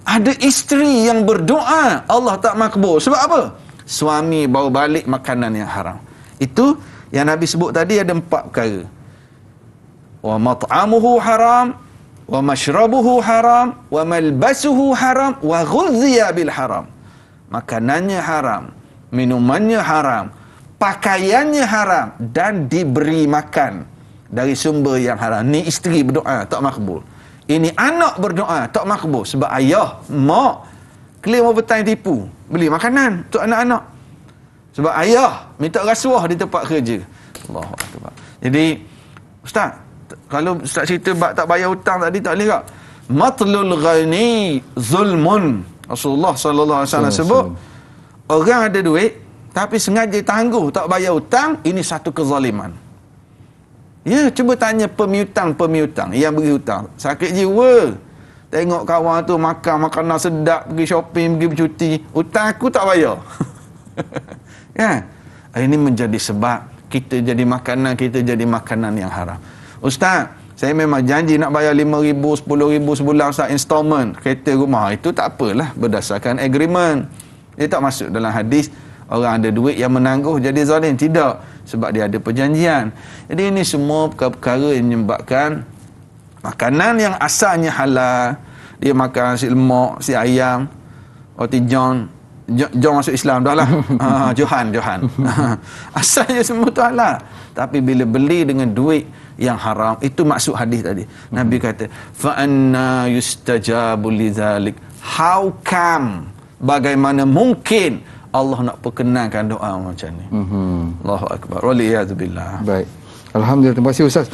Ada isteri yang berdoa Allah tak makbul. Sebab apa? Suami bawa balik makanan yang haram. Itu yang Nabi sebut tadi ada 4 perkara. Wa mat'amuhu haram, wa mashrabuhu haram, wa malbasuhu haram, wa ghuzziya bil haram. Makanannya haram, minumannya haram, pakaiannya haram dan diberi makan dari sumber yang haram. Ni isteri berdoa tak makbul. Ini anak berdoa tak makbul sebab ayah, mak claim overtime tipu, beli makanan untuk anak-anak. Sebab ayah minta rasuah di tempat kerja. Allahu Akbar. Jadi Ustaz, kalau Ustaz cerita bab tak bayar hutang tadi tak boleh tak? Matlul ghani zulmun. Rasulullah sallallahu alaihi wasallam sebut, orang ada duit tapi sengaja tangguh tak bayar hutang, ini satu kezaliman. Ya, cuba tanya pemiutang yang beri hutang. Sakit jiwa. Tengok kawan tu makan makanan sedap, pergi shopping, pergi bercuti, hutang aku tak bayar. Kan? Ini menjadi sebab kita jadi makanan yang haram. Ustaz, saya memang janji nak bayar 5,000, 10,000 sebulan Ustaz installment kereta rumah. Itu tak apalah, berdasarkan agreement. Dia tak masuk dalam hadis orang ada duit yang menangguh jadi zalim. Tidak, sebab dia ada perjanjian. Jadi ini semua perkara-perkara yang menyebabkan makanan yang asalnya halal, dia makan nasi lemak, nasi ayam, roti John masuk Islam dah lah. Johan. Asalnya semua tu halal. Tapi bila beli dengan duit yang haram, itu maksud hadis tadi. Nabi kata, fa anna yustajabu lidzalik. How come? Bagaimana mungkin Allah nak perkenankan doa macam ni? Allahu Akbar. Waliyadzubillah. Baik. Alhamdulillah. Terima kasih Ustaz.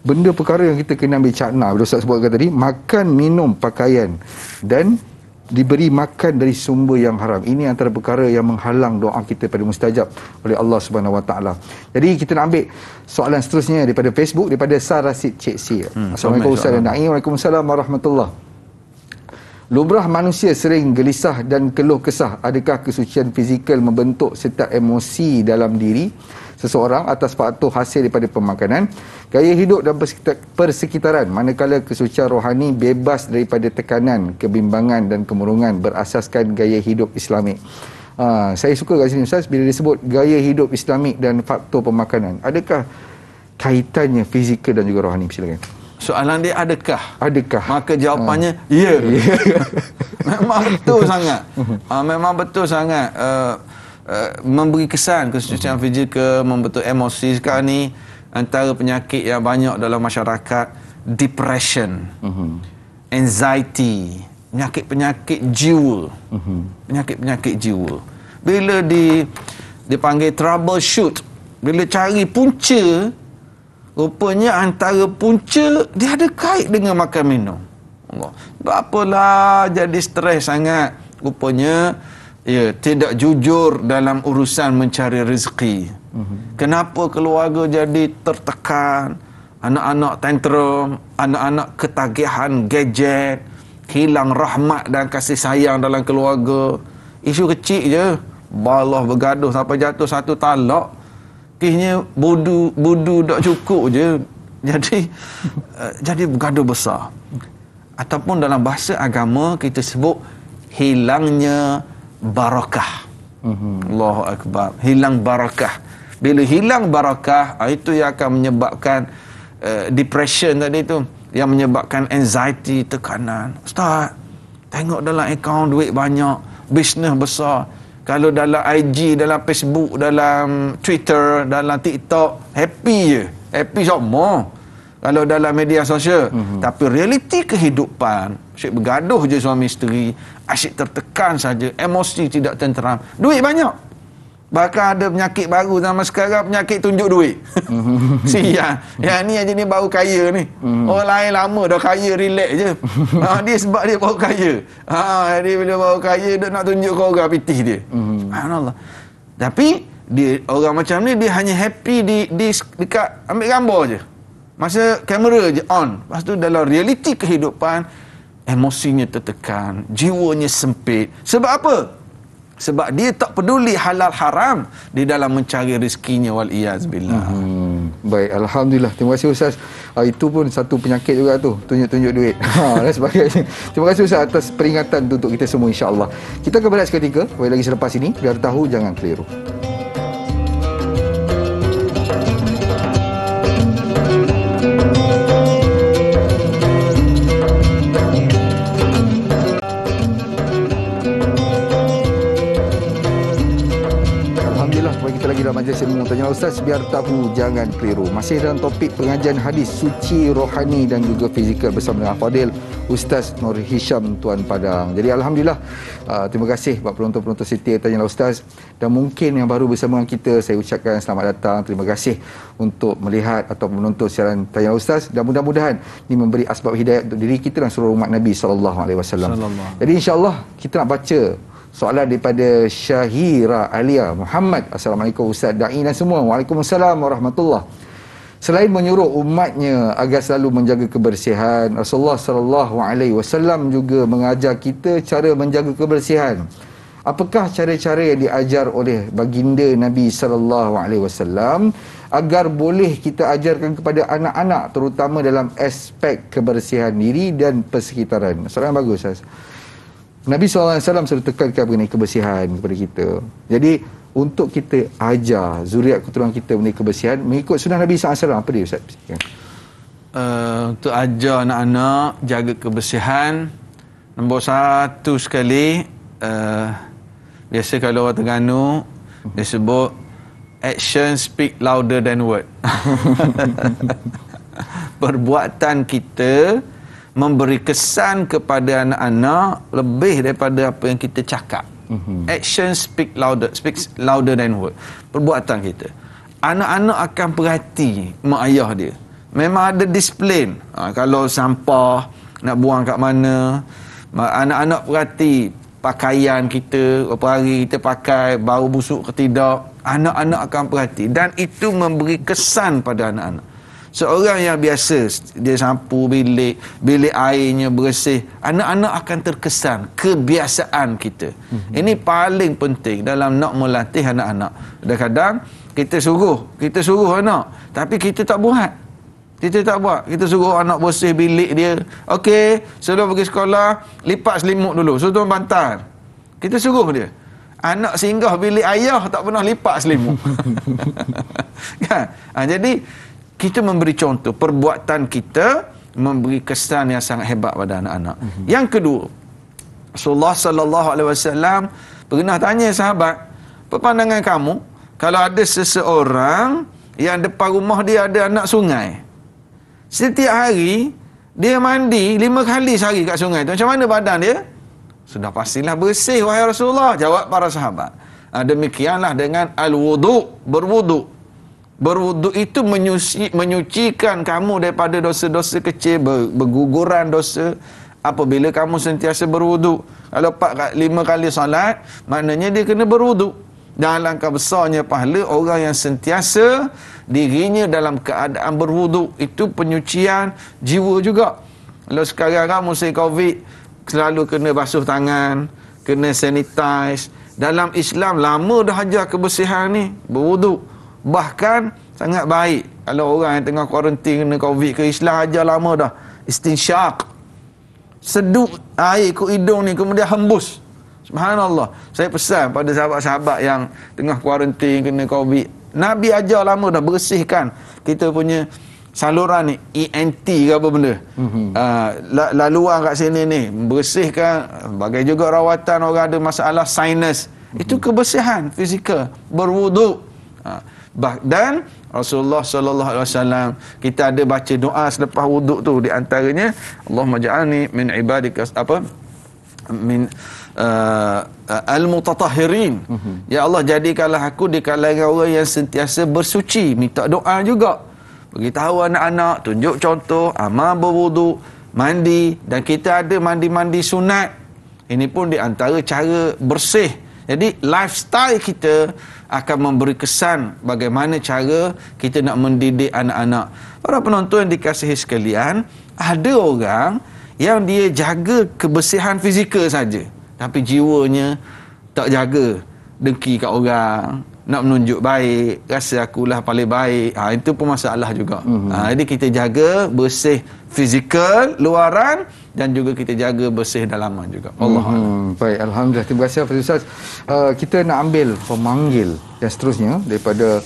Benda perkara yang kita kena ambil cakna bila Ustaz sebutkan tadi, makan, minum, pakaian dan diberi makan dari sumber yang haram. Ini antara perkara yang menghalang doa kita pada mustajab oleh Allah Subhanahu Wa Taala. Jadi kita nak ambil soalan seterusnya daripada Facebook, daripada Sar Rasid Cik Si. Assalamualaikum Ustaz dan Da'i. Waalaikumsalam warahmatullahi. Lumrah manusia sering gelisah dan keluh kesah. Adakah kesucian fizikal membentuk serta emosi dalam diri seseorang atas faktor hasil daripada pemakanan, gaya hidup dan persekitaran, manakala kesucian rohani bebas daripada tekanan, kebimbangan dan kemurungan berasaskan gaya hidup Islamik? Saya suka kat sini Ustaz bila disebut gaya hidup Islamik dan faktor pemakanan. Adakah kaitannya fizikal dan juga rohani? Silakan. Soalan dia adakah? Maka jawapannya ya. Memang betul sangat. Memang betul sangat. Memberi kesan kesucian fizikal, membentuk emosi. Sekarang ni antara penyakit yang banyak dalam masyarakat, depression, anxiety, penyakit jiwa. Penyakit jiwa. Bila dipanggil troubleshoot, bila cari punca rupanya antara punca dia ada kait dengan makan minum. Allah. Apalah jadi stres sangat. Rupanya tidak jujur dalam urusan mencari rezeki. Kenapa keluarga jadi tertekan, anak-anak tantrum, anak-anak ketagihan gadget, hilang rahmat dan kasih sayang dalam keluarga. Isu kecil je, balah bergaduh sampai jatuh satu talak. Kisnya budu tak cukup je. Jadi bergaduh besar. Ataupun dalam bahasa agama kita sebut hilangnya barakah. Allahu Akbar. Hilang barakah. Bila hilang barakah, itu yang akan menyebabkan depression tadi tu, yang menyebabkan anxiety, tekanan. Ustaz, tengok dalam akaun duit banyak, bisnes besar. Kalau dalam IG, dalam Facebook, dalam Twitter, dalam TikTok, happy je. Happy semua. Kalau dalam media sosial. Tapi realiti kehidupan, asyik bergaduh je suami isteri, asyik tertekan saja, emosi tidak tenteram. Duit banyak. Bahkan ada penyakit baru zaman sekarang, penyakit tunjuk duit. Sial. Yang ni aja ni baru kaya ni. Orang lain lama dah kaya, relax je. Dia sebab dia baru kaya. Dia bila baru kaya, dia nak tunjuk ke orang pitih dia. Subhanallah. Tapi dia orang macam ni, dia hanya happy dekat ambil gambar je. Masa kamera je on. Lepas tu dalam realiti kehidupan, emosinya tertekan, jiwanya sempit. Sebab apa? Sebab dia tak peduli halal haram di dalam mencari rezekinya, wal-iyazbillah. Baik, alhamdulillah. Terima kasih Ustaz. Itu pun satu penyakit juga tu, tunjuk-tunjuk duit. Dan sebagainya. Terima kasih Ustaz atas peringatan untuk kita semua, insya-Allah. Kita akan berehat seketika, lagi selepas ini, biar tahu jangan keliru. Dalam majlis ilmu Tanya Ustaz, biar tahu jangan keliru. Masih dalam topik pengajian hadis suci rohani dan juga fizikal bersama dengan Fadil Ustaz Nur Hisham Tuan Padang. Jadi alhamdulillah, terima kasih buat penonton-penonton setia Tanya Ustaz, dan mungkin yang baru bersama dengan kita, saya ucapkan selamat datang. Terima kasih untuk melihat atau menonton siaran Tanya Ustaz, dan mudah-mudahan ini memberi asbab hidayah untuk diri kita dan seluruh umat Nabi SAW. Jadi insya-Allah kita nak baca soalan daripada Syahira Alia Muhammad. Assalamualaikum Ustaz Da'i dan semua. Waalaikumsalam warahmatullahi. Selain menyuruh umatnya agar selalu menjaga kebersihan, Rasulullah sallallahu alaihi wasallam juga mengajar kita cara menjaga kebersihan. Apakah cara-cara yang diajar oleh baginda Nabi sallallahu alaihi wasallam agar boleh kita ajarkan kepada anak-anak, terutama dalam aspek kebersihan diri dan persekitaran? Soalan bagus Ustaz. Nabi SAW selalu tekankan mengenai kebersihan kepada kita. Jadi, untuk kita ajar zuriat keturunan kita mengenai kebersihan, mengikut sunnah Nabi SAW, apa dia Ustaz? Untuk ajar anak-anak jaga kebersihan, nombor satu sekali, biasa kalau orang Terengganu, dia sebut, action speak louder than word. Perbuatan kita memberi kesan kepada anak-anak lebih daripada apa yang kita cakap. Action speaks louder than word. Perbuatan kita, anak-anak akan perhati mak ayah dia. Memang ada disiplin. Kalau sampah nak buang kat mana, anak-anak perhati pakaian kita, berapa hari kita pakai, bau busuk ke tidak. Anak-anak akan perhati, dan itu memberi kesan pada anak-anak. Seorang yang biasa, dia sapu bilik airnya bersih, anak-anak akan terkesan kebiasaan kita. Ini paling penting dalam nak melatih anak-anak. Kadang-kadang kita suruh anak, tapi kita tak buat. Kita suruh anak bersih bilik dia. Okey, sebelum pergi sekolah, lipat selimut dulu, suruh bantal. Kita suruh dia. Anak singgah bilik ayah, tak pernah lipat selimut. Kan? Jadi kita memberi contoh, perbuatan kita memberi kesan yang sangat hebat pada anak-anak. Yang kedua, Rasulullah sallallahu alaihi wasallam pernah tanya sahabat, apa pandangan kamu kalau ada seseorang yang depan rumah dia ada anak sungai? Setiap hari dia mandi 5 kali sehari kat sungai tu. Macam mana badan dia? Sudah pastilah bersih wahai Rasulullah, jawab para sahabat. Demikianlah dengan al-wudu, berwudu. Berwuduk itu menyucikan kamu daripada dosa-dosa kecil, berguguran dosa apabila kamu sentiasa berwuduk. Kalau 5 kali solat, maknanya dia kena berwuduk. Dan alangkah besarnya pahala orang yang sentiasa dirinya dalam keadaan berwuduk. Itu penyucian jiwa juga. Kalau sekarang musim Covid, selalu kena basuh tangan, kena sanitize. Dalam Islam lama dah ajar kebersihan ni, berwuduk. Bahkan sangat baik kalau orang yang tengah kuarantin kena Covid ke, Islam ajar lama dah. Istinsyaq, sedut air ke hidung ni kemudian hembus. Subhanallah. Saya pesan pada sahabat-sahabat yang tengah kuarantin kena Covid, Nabi ajar lama dah bersihkan kita punya saluran ni, ENT ke apa benda, laluan kat sini ni, bersihkan. Bagai juga rawatan orang ada masalah sinus, itu kebersihan fizikal, berwuduk. Dan Rasulullah sallallahu alaihi wasallam, kita ada baca doa selepas wuduk tu, di antaranya Allahumma ja'alni min ibadika min al-mutatahhirin. Ya Allah, jadikanlah aku di kalangan orang yang sentiasa bersuci. Minta doa juga, beritahu anak-anak, tunjuk contoh, amal berwuduk, mandi. Dan kita ada mandi-mandi sunat. Ini pun di antara cara bersih. Jadi lifestyle kita akan memberi kesan bagaimana cara kita nak mendidik anak-anak. Para penonton yang dikasihi sekalian, ada orang yang dia jaga kebersihan fizikal saja, tapi jiwanya tak jaga. Dengki kat orang, nak menunjuk baik, rasa akulah paling baik. Itu pun masalah juga. Jadi kita jaga bersih fizikal luaran, dan juga kita jaga bersih dalaman juga. Allah. Baik, alhamdulillah. Terima kasih Fadil Ustaz. Kita nak ambil pemanggil yang seterusnya daripada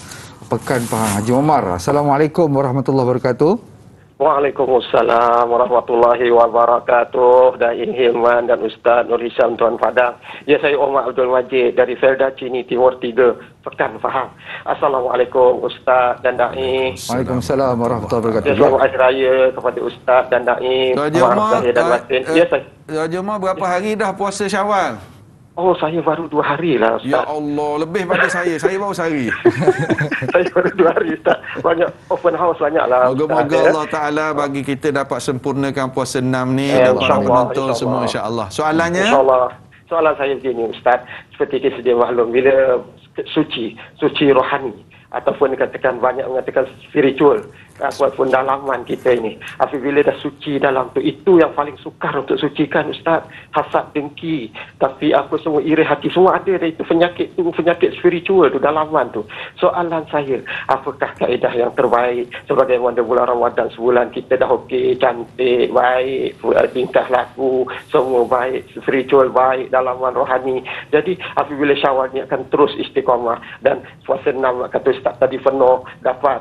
Pekan Pahang, Haji Omar. Assalamualaikum warahmatullahi wabarakatuh. Waalaikumsalam warahmatullahi wabarakatuh. Dai Hilman dan Ustaz Nur Hisham Tuan Padang. Ya, saya Omar Abdul Majid dari Felda Cini Timur 3, Pekan Pahang. Assalamualaikum Ustaz dan Dai. Waalaikumsalam warahmatullahi wabarakatuh. Selamat hari raya kepada Ustaz dan Dai. Haji Omar, Ya, saya. Haji Omar, berapa hari dah puasa Syawal? Oh, saya baru 2 hari lah Ustaz. Ya Allah, lebih pada saya. Saya baru sehari. Saya baru 2 hari Ustaz. Banyak open house, banyak lah. Moga-moga Allah Ta'ala bagi kita dapat sempurnakan puasa 6 ni, dan para penonton semua insya-Allah. Soalannya? InsyaAllah. Soalan saya begini Ustaz. Seperti kita sedia maklum, bila suci rohani, ataupun dikatakan banyak mengatakan spiritual, ataupun dalaman kita ini, apabila dah suci dalam tu, itu yang paling sukar untuk sucikan Ustaz. Hasad, dengki, tapi apa semua, iri hati, semua ada. Dan itu penyakit spiritual tu, dalaman tu. Soalan saya, apakah kaedah yang terbaik sebagai mana bulan Ramadan sebulan kita dah okey, cantik, baik, tingkah laku semua baik, spiritual baik, dalaman rohani. Jadi apabila Syawal ni akan terus istiqamah, dan puasa 6 kata Ustaz tadi penuh, dapat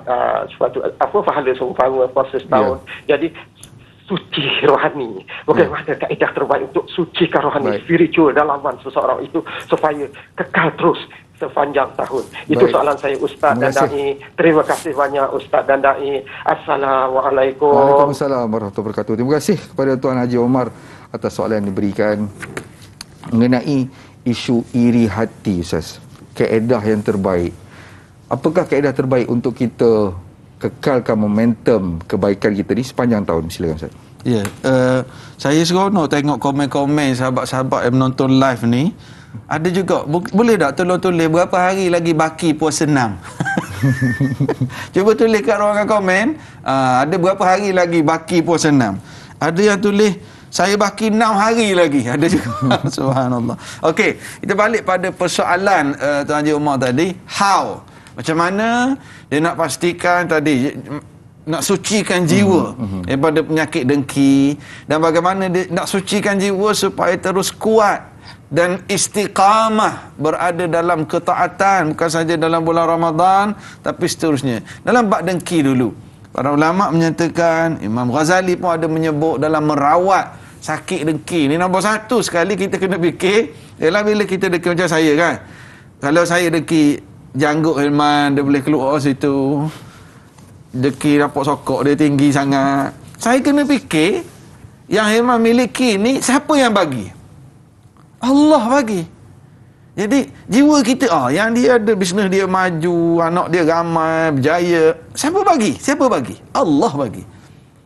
suatu pahala seumpama puasa setahun. Jadi suci rohani, bagaimana kaedah terbaik untuk sucikan rohani, spiritual dalaman seseorang itu supaya kekal terus sepanjang tahun. Itu soalan saya Ustaz dan Dai. Terima kasih banyak Ustaz dan Dai. Assalamualaikum. Waalaikumsalam warahmatullahi wabarakatuh. Terima kasih kepada Tuan Haji Omar atas soalan yang diberikan mengenai isu iri hati Ustaz. Kaedah yang terbaik. Apakah kaedah terbaik untuk kita kekalkan momentum kebaikan kita ni sepanjang tahun? Silakan Ustaz. Ya, saya seronok tengok komen-komen sahabat-sahabat yang menonton live ni. Ada juga, boleh tak tolong tulis berapa hari lagi baki puasa 6? Cuba tulis kat ruangan komen, ada berapa hari lagi baki puasa 6. Ada yang tulis, saya baki 6 hari lagi. Ada juga. Subhanallah. Okey, kita balik pada persoalan Tuan Haji Omar tadi. How? Macam mana dia nak pastikan tadi, nak sucikan jiwa daripada penyakit dengki, dan bagaimana dia nak sucikan jiwa supaya terus kuat dan istiqamah berada dalam ketaatan, bukan saja dalam bulan Ramadan tapi seterusnya. Dalam bab dengki dulu, para ulama menyatakan, Imam Ghazali pun ada menyebut dalam merawat sakit dengki ni, nombor 1 sekali kita kena fikir ialah bila kita dengki macam saya kan. Kalau saya dengki janggut Hilman, dia boleh keluar situ, dengki rapok sokok dia tinggi sangat, saya kena fikir yang Hilman miliki ni siapa yang bagi? Allah bagi. Jadi jiwa kita yang dia ada bisnes dia maju, anak dia ramai, berjaya. Siapa bagi? Siapa bagi? Allah bagi.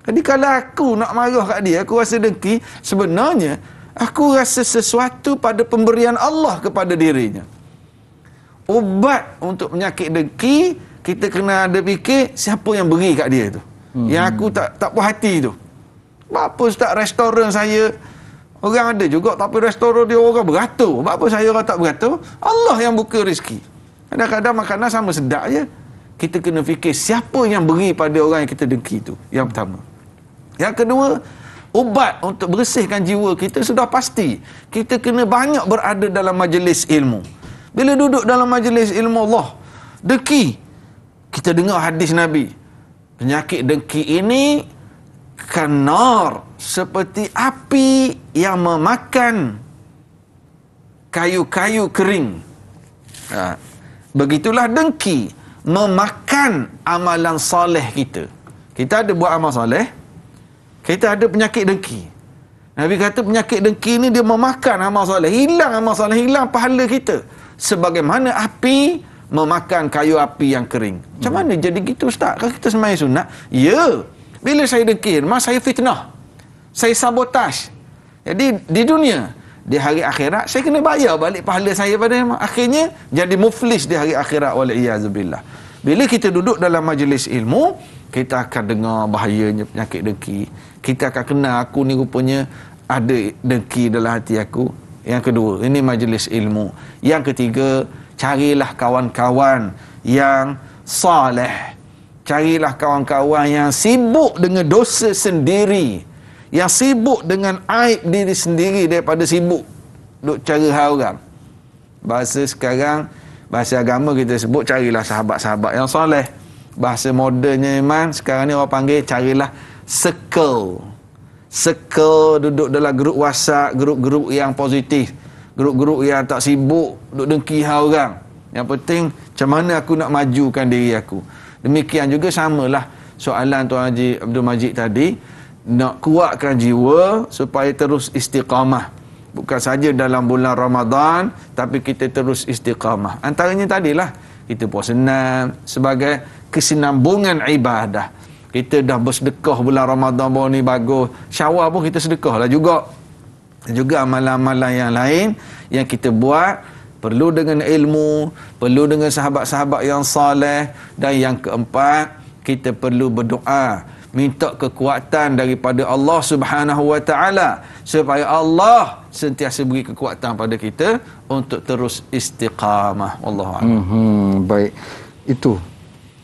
Jadi kalau aku nak marah kat dia, aku rasa dengki, sebenarnya aku rasa sesuatu pada pemberian Allah kepada dirinya. Ubat untuk penyakit dengki, kita kena ada fikir siapa yang beri kat dia tu. Yang aku tak puas hati tu. Apa ustaz restoran saya orang ada juga tapi restoran dia orang beratur. Apa saya orang tak beratur? Allah yang buka rezeki. Kadang-kadang makanan sama sedap je. Kita kena fikir siapa yang beri pada orang yang kita dengki tu. Yang pertama. Yang kedua, ubat untuk bersihkan jiwa kita sudah pasti. Kita kena banyak berada dalam majlis ilmu. Bila duduk dalam majlis ilmu Allah, dengki. Kita dengar hadis Nabi. Penyakit dengki ini kanar, seperti api yang memakan kayu-kayu kering. Begitulah dengki memakan amalan soleh kita. Kita ada buat amal soleh, kita ada penyakit dengki. Nabi kata penyakit dengki ni dia memakan amal soleh, hilang amal soleh, hilang pahala kita. Sebagaimana api memakan kayu api yang kering. Macam mana jadi gitu ustaz? Kalau kita sembahyang sunat, ya. Bila saya dengki, saya fitnah. Saya sabotaj. Jadi di dunia, di hari akhirat saya kena bayar balik pahala saya pada akhirnya jadi muflis di hari akhirat wal-iyazubillah. Bila kita duduk dalam majlis ilmu, kita akan dengar bahayanya penyakit dengki. Kita akan kenal aku ni rupanya ada dengki dalam hati aku. Yang kedua, ini majlis ilmu. Yang ketiga, carilah kawan-kawan yang saleh. Carilah kawan-kawan yang sibuk dengan dosa sendiri, yang sibuk dengan aib diri sendiri daripada sibuk duk cari hal orang. Bahasa sekarang, bahasa agama kita sebut carilah sahabat-sahabat yang soleh. Bahasa modernnya iman sekarang ni orang panggil carilah circle. Circle, duduk dalam grup WhatsApp, grup-grup yang positif, grup-grup yang tak sibuk duk dengki hal orang. Yang penting macam mana aku nak majukan diri aku. Demikian juga samalah soalan Tuan Haji Abdul Majid tadi, nak kuatkan jiwa supaya terus istiqamah. Bukan saja dalam bulan Ramadan, tapi kita terus istiqamah. Antaranya tadilah kita puasa enam sebagai kesinambungan ibadah. Kita dah bersedekah bulan Ramadan baru ni bagus. Syawal pun kita sedekah lah juga. Juga amalan-amalan yang lain yang kita buat perlu dengan ilmu, perlu dengan sahabat-sahabat yang saleh, dan yang keempat, kita perlu berdoa, minta kekuatan daripada Allah Subhanahu wa taala supaya Allah sentiasa beri kekuatan pada kita untuk terus istiqamah. Wallahu a'lam. Baik. Itu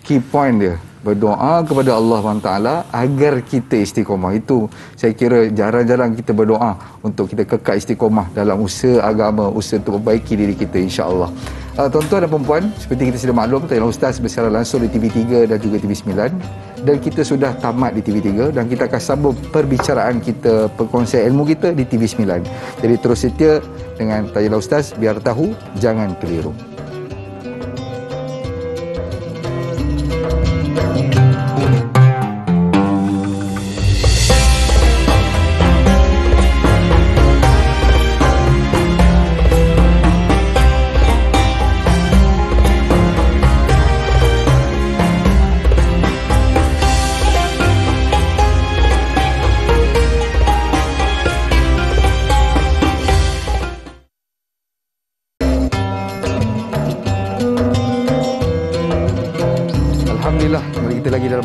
key point dia. Berdoa kepada Allah SWT agar kita istiqamah. Itu saya kira jarang-jarang kita berdoa untuk kita kekal istiqamah dalam usaha agama, usaha untuk memperbaiki diri kita, insya-Allah. Tuan-tuan dan puan-puan, seperti kita sudah maklum, Tayyib Ustaz bersiaran langsung di TV3 dan juga TV9, dan kita sudah tamat di TV3 dan kita akan sambung perbicaraan kita, perkongsian ilmu kita di TV9. Jadi terus setia dengan Tayyib Ustaz, biar tahu jangan keliru.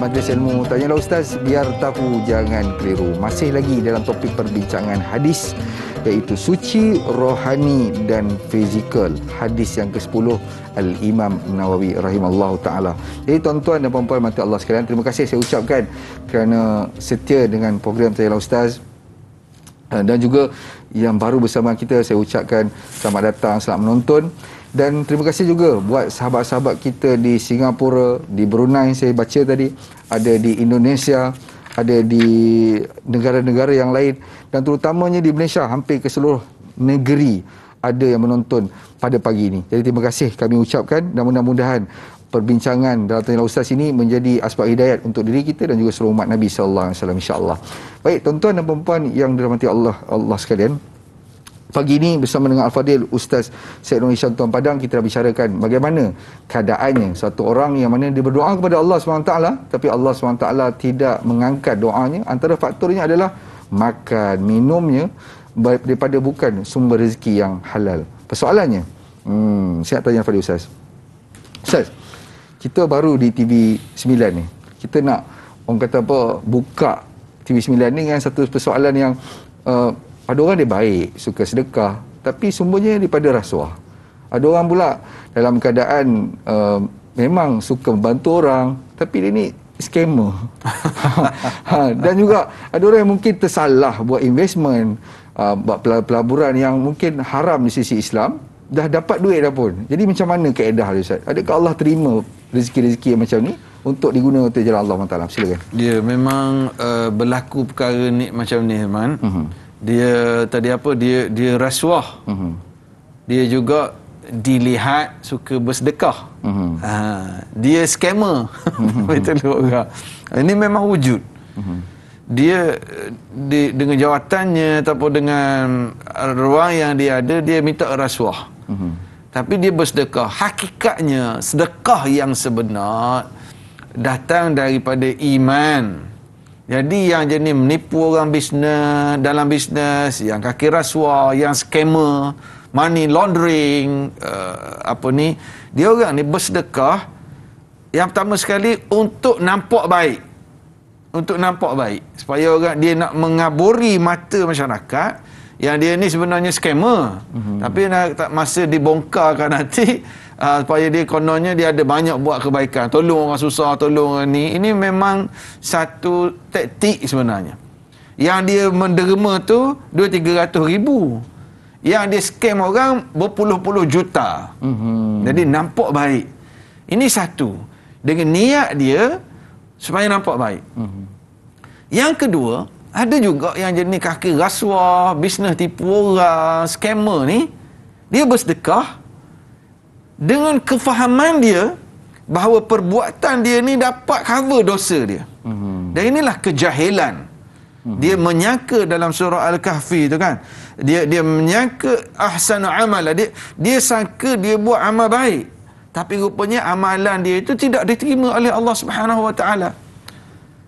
Majlis Ilmu Tanyalah Ustaz, biar tahu jangan keliru. Masih lagi dalam topik perbincangan hadis, iaitu suci, rohani dan fizikal. Hadis yang ke-10 Al-Imam Nawawi rahimallahu ta'ala. Jadi tuan-tuan dan puan-puan mati Allah sekalian, terima kasih saya ucapkan kerana setia dengan program Tanyalah Ustaz. Dan juga yang baru bersama kita, saya ucapkan selamat datang, selamat menonton. Dan terima kasih juga buat sahabat-sahabat kita di Singapura, di Brunei saya baca tadi, ada di Indonesia, ada di negara-negara yang lain, dan terutamanya di Malaysia, hampir ke seluruh negeri ada yang menonton pada pagi ini. Jadi terima kasih kami ucapkan, dan mudah-mudahan perbincangan dalam Tanyalah Ustaz ini menjadi asbab hidayat untuk diri kita dan juga seluruh umat Nabi sallallahu alaihi wasallam, insya-Allah. Baik tuan-tuan dan puan-puan yang dirahmati Allah sekalian, Pagi ini bersama dengan Al-Fadhil Ustaz Syed Nur Hisham Tuan Padang, kita dah bicarakan bagaimana keadaannya satu orang yang mana dia berdoa kepada Allah SWT, tapi Allah SWT tidak mengangkat doanya. Antara faktornya adalah makan, minumnya daripada bukan sumber rezeki yang halal. Persoalannya, saya nak tanya Al-Fadhil Ustaz. Ustaz, kita baru di TV 9 ni. Kita nak, orang kata apa, buka TV 9 ni dengan satu persoalan yang ada orang dia baik, suka sedekah, tapi sumbernya daripada rasuah. Ada orang pula dalam keadaan memang suka membantu orang, tapi dia ni scammer. Dan juga ada orang yang mungkin tersalah buat investment, buat pelaburan yang mungkin haram di sisi Islam, dah dapat duit dah pun. Jadi macam mana kaedah dia, Ustaz? Adakah Allah terima rezeki-rezeki yang macam ni untuk diguna untuk jalan Allah SWT? Silakan. Dia memang berlaku perkara ni macam ni, Hilman. Dia tadi apa, dia rasuah. Dia juga dilihat suka bersedekah. Dia scammer. Betul orang. Ini memang wujud. Dia dengan jawatannya ataupun dengan ruang yang dia ada, dia minta rasuah. Tapi dia bersedekah. Hakikatnya sedekah yang sebenar datang daripada iman. Jadi yang jenis menipu orang bisnes, dalam bisnes, yang kaki rasuah, yang scammer, money laundering, dia orang ni bersedekah yang pertama sekali untuk nampak baik. Untuk nampak baik. Supaya orang dia nak mengaburi mata masyarakat yang dia ni sebenarnya scammer. Tapi masa dibongkarkan nanti, supaya dia kononnya dia ada banyak buat kebaikan, tolong orang susah, tolong orang ni. Ini memang satu taktik sebenarnya. Yang dia menderma tu 200-300 ribu, yang dia scam orang berpuluh-puluh juta. Jadi nampak baik. Ini satu, dengan niat dia supaya nampak baik. Yang kedua, ada juga yang jenis kaki rasuah, bisnes tipu orang, scammer ni, dia bersedekah dengan kefahaman dia bahawa perbuatan dia ni dapat cover dosa dia. Dan inilah kejahilan. Dia menyangka dalam surah Al-Kahfi tu kan, dia menyangka ahsanu amala, dia sangka dia buat amal baik, tapi rupanya amalan dia itu tidak diterima oleh Allah Subhanahu Wa Taala.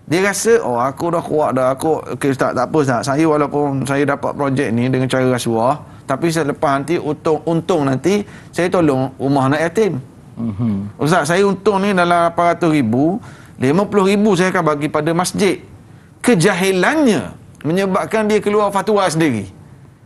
Dia rasa, aku dah kuat dah, okey Ustaz, tak apa Ustaz, saya walaupun saya dapat projek ni dengan cara rasuah, tapi selepas nanti untung nanti saya tolong rumah anak yatim. Ustaz, saya untung ni dalam 800 ribu, 50 ribu saya akan bagi pada masjid. Kejahilannya menyebabkan dia keluar fatwa sendiri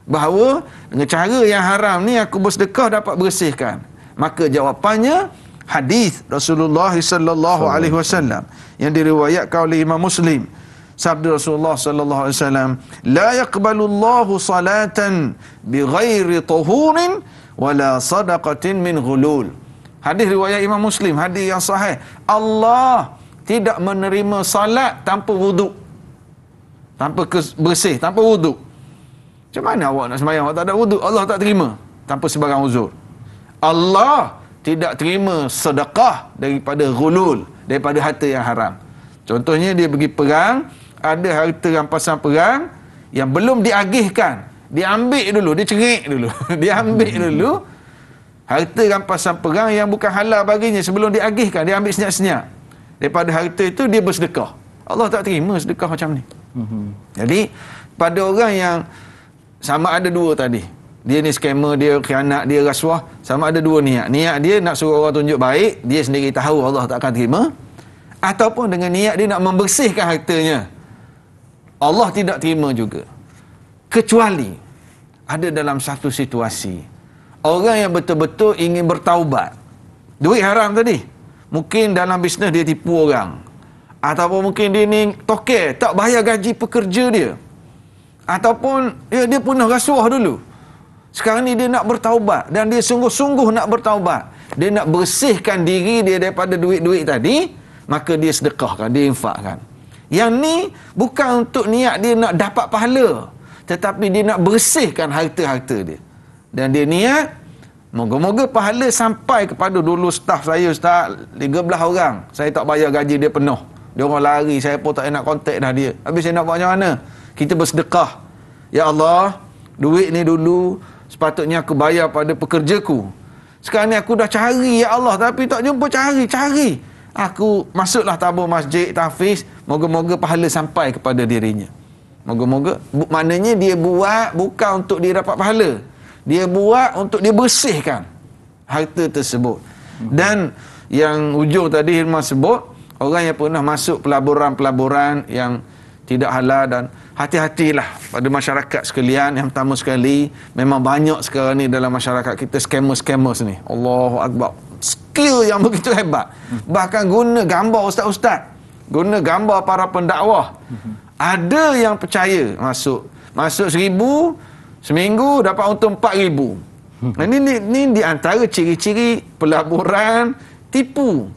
bahawa dengan cara yang haram ni aku bersedekah dapat bersihkan. Maka jawapannya hadis Rasulullah sallallahu alaihi wasallam yang diriwayatkan oleh Imam Muslim. Sabda Rasulullah sallallahu alaihi wasallam, la yaqbalu Allahu salatan bighairi tuhurin wala sadaqatin min ghulul. Hadis riwayat Imam Muslim, hadis yang sahih. Allah tidak menerima salat tanpa wuduk, tanpa bersih, tanpa wuduk. Macam mana awak nak sembahyang awak tak ada wuduk? Allah tak terima tanpa sebarang uzur. Allah tidak terima sedekah daripada ghulul, daripada harta yang haram. Contohnya dia pergi perang, ada harta rampasan perang yang belum diagihkan, dia ambil dulu, dia cerik dulu. Dia ambil dulu harta rampasan perang yang bukan halal baginya sebelum diagihkan, dia ambil senyap-senyap. Daripada harta itu dia bersedekah. Allah tak terima sedekah macam ni. Jadi pada orang yang sama ada dua tadi, dia ni scammer, dia khianat, dia rasuah, sama ada dua niat. Niat dia nak suruh orang tunjuk baik, dia sendiri tahu Allah tak akan terima, ataupun dengan niat dia nak membersihkan hartanya, Allah tidak terima juga. Kecuali ada dalam satu situasi orang yang betul-betul ingin bertaubat. Duit haram tadi, mungkin dalam bisnes dia tipu orang, ataupun mungkin dia ni tokel, tak bayar gaji pekerja dia, ataupun dia pernah rasuah dulu. Sekarang ni dia nak bertaubat, dan dia sungguh-sungguh nak bertaubat. Dia nak bersihkan diri dia daripada duit-duit tadi, maka dia sedekahkan, dia infakkan. Yang ni bukan untuk niat dia nak dapat pahala, tetapi dia nak bersihkan harta-harta dia. Dan dia niat, moga-moga pahala sampai kepada dulu staf saya, Ustaz, 13 orang. Saya tak bayar gaji dia penuh. Dia orang lari, saya pun tak nak kontak dah dia. Habis saya nak buat macam mana? Kita bersedekah. Ya Allah, Duit ni dulu sepatutnya aku bayar pada pekerjaku. Sekarang ni aku dah cari, ya Allah, tapi tak jumpa. Cari. Aku masuklah tabur masjid, tahfiz. Moga-moga pahala sampai kepada dirinya. Moga-moga. Maknanya dia buat bukan untuk dia dapat pahala. Dia buat untuk dia bersihkan harta tersebut. Dan yang ujung tadi Hilman sebut, orang yang pernah masuk pelaburan-pelaburan yang tidak halal, dan hati-hatilah pada masyarakat sekalian. Yang pertama sekali, memang banyak sekarang ni dalam masyarakat kita scammers ni. Allahu Akbar. Skill yang begitu hebat. Bahkan guna gambar ustaz-ustaz, guna gambar para pendakwah. Ada yang percaya masuk 1,000, seminggu dapat untung 4,000. Ini di antara ciri-ciri pelaburan tipu.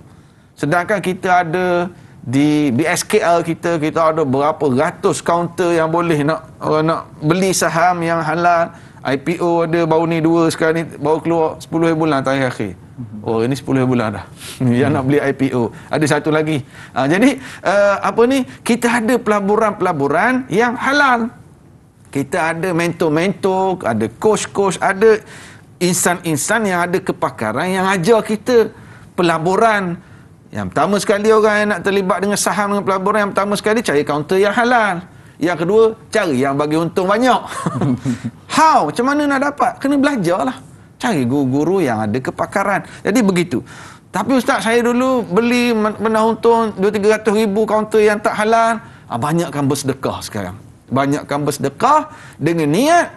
Sedangkan kita ada di SKL kita ada berapa ratus kaunter yang boleh orang nak beli saham yang halal. IPO ada baru ni 2, sekarang ni baru keluar 10 bulan tarikh akhir. Oh, ini 10 bulan dah yang nak beli IPO. Ada satu lagi. Jadi kita ada pelaburan-pelaburan yang halal. Kita ada mentor-mentor, ada coach-coach, ada insan-insan yang ada kepakaran yang ajar kita pelaburan. Yang pertama sekali, orang yang nak terlibat dengan saham dengan pelaburan, yang pertama sekali cari kaunter yang halal. Yang kedua, cari yang bagi untung banyak. How? Macam mana nak dapat? Kena belajarlah. Cari guru-guru yang ada kepakaran. Jadi begitu. Tapi ustaz, saya dulu beli pernah untung 200-300 ribu kaunter yang tak halal. Banyakkan bersedekah sekarang. Banyakkan bersedekah dengan niat.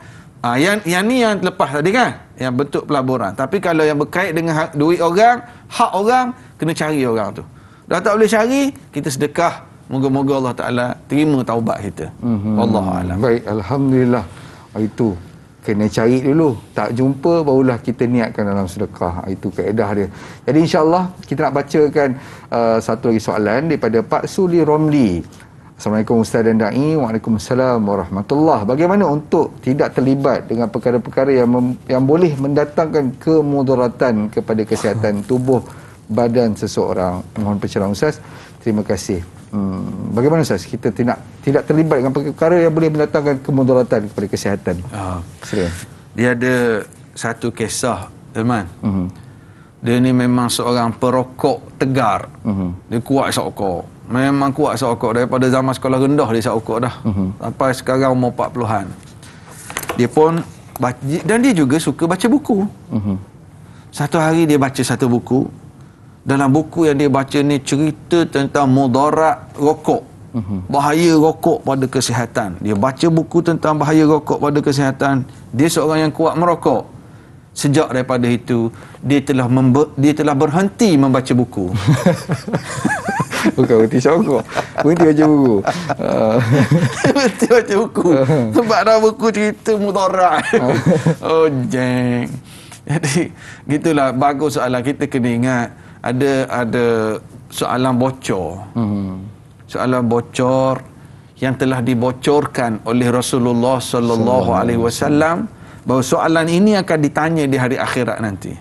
Yang ni yang lepas tadi kan, yang bentuk pelaburan. Tapi kalau yang berkait dengan duit orang, hak orang, kena cari orang tu. Dah tak boleh cari, kita sedekah. Moga-moga Allah Ta'ala terima taubat kita. Wallahualam. Baik, alhamdulillah. Itu kena cari dulu, tak jumpa barulah kita niatkan dalam sedekah. Itu kaedah dia. Jadi insya-Allah kita nak bacakan satu lagi soalan daripada Pak Suli Romli. Assalamualaikum Ustaz dan Da'i. Waalaikumsalam warahmatullahi. Bagaimana untuk tidak terlibat dengan perkara-perkara yang boleh mendatangkan kemudaratan kepada kesihatan tubuh badan seseorang? Mohon pencerahan Ustaz. Terima kasih. Bagaimana Ustaz kita tidak terlibat dengan perkara yang boleh mendatangkan kemudaratan kepada kesihatan? Dia ada satu kisah, Ilman. Dia ni memang seorang perokok tegar. Dia kuat sokok. Memang kuat sokok. Daripada zaman sekolah rendah dia sokok dah. Sampai sekarang umur 40-an. Dia pun dan dia juga suka baca buku. Satu hari dia baca satu buku. Dalam buku yang dia baca ni cerita tentang mudarat rokok. Bahaya rokok pada kesihatan. Dia baca buku tentang bahaya rokok pada kesihatan. Dia seorang yang kuat merokok. Sejak daripada itu, dia telah berhenti membaca buku. Bukan berhenti sokok, berhenti baca buku. Berhenti baca buku. Sebab dah buku cerita mudarat. Oh jeng. Jadi gitulah, bagus soalan. Kita kena ingat ada soalan bocor. Soalan bocor yang telah dibocorkan oleh Rasulullah sallallahu alaihi wasallam, bahawa soalan ini akan ditanya di hari akhirat nanti.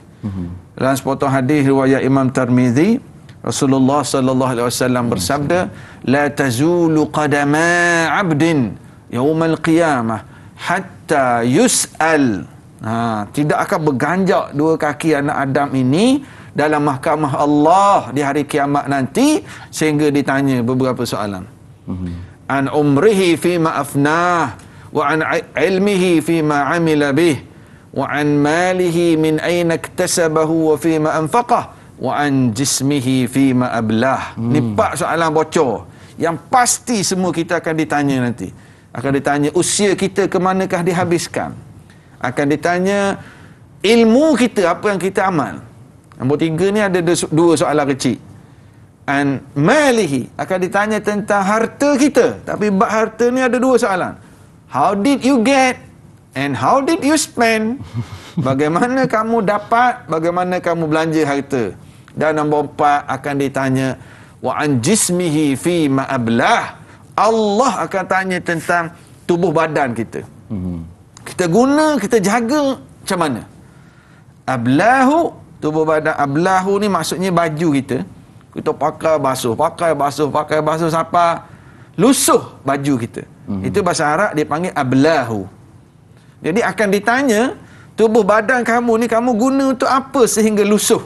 Dalam sepotong hadis riwayat Imam Tirmizi, Rasulullah sallallahu alaihi wasallam bersabda, la tazulu qadama 'abdin yaumal qiyamah hatta yus'al. Tidak akan berganjak dua kaki anak Adam ini dalam mahkamah Allah di hari kiamat nanti sehingga ditanya beberapa soalan. An umrihi fima afnah, wa an ilmihi fima amila bih, wa an malihi min aina iktasabahu wa fima anfaqah, wa an jismihi fima ablah. Ni 4 soalan bocor yang pasti semua kita akan ditanya nanti. Akan ditanya usia kita ke manakah dihabiskan. Akan ditanya ilmu kita, apa yang kita amal. Nombor 3 ni ada 2 soalan kecil. An malihi, akan ditanya tentang harta kita. Tapi bab harta ni ada 2 soalan. How did you get and how did you spend? Bagaimana kamu dapat, bagaimana kamu belanja harta. Dan nombor 4 akan ditanya wa an jismihi fi ma ablah. Allah akan tanya tentang tubuh badan kita. Kita guna, kita jaga macam mana? Ablahu, tubuh badan. Ablahu ni maksudnya baju kita. Kita pakai basuh sampai lusuh baju kita. Itu bahasa Arab dia panggil ablahu. Jadi akan ditanya, tubuh badan kamu ni kamu guna untuk apa sehingga lusuh?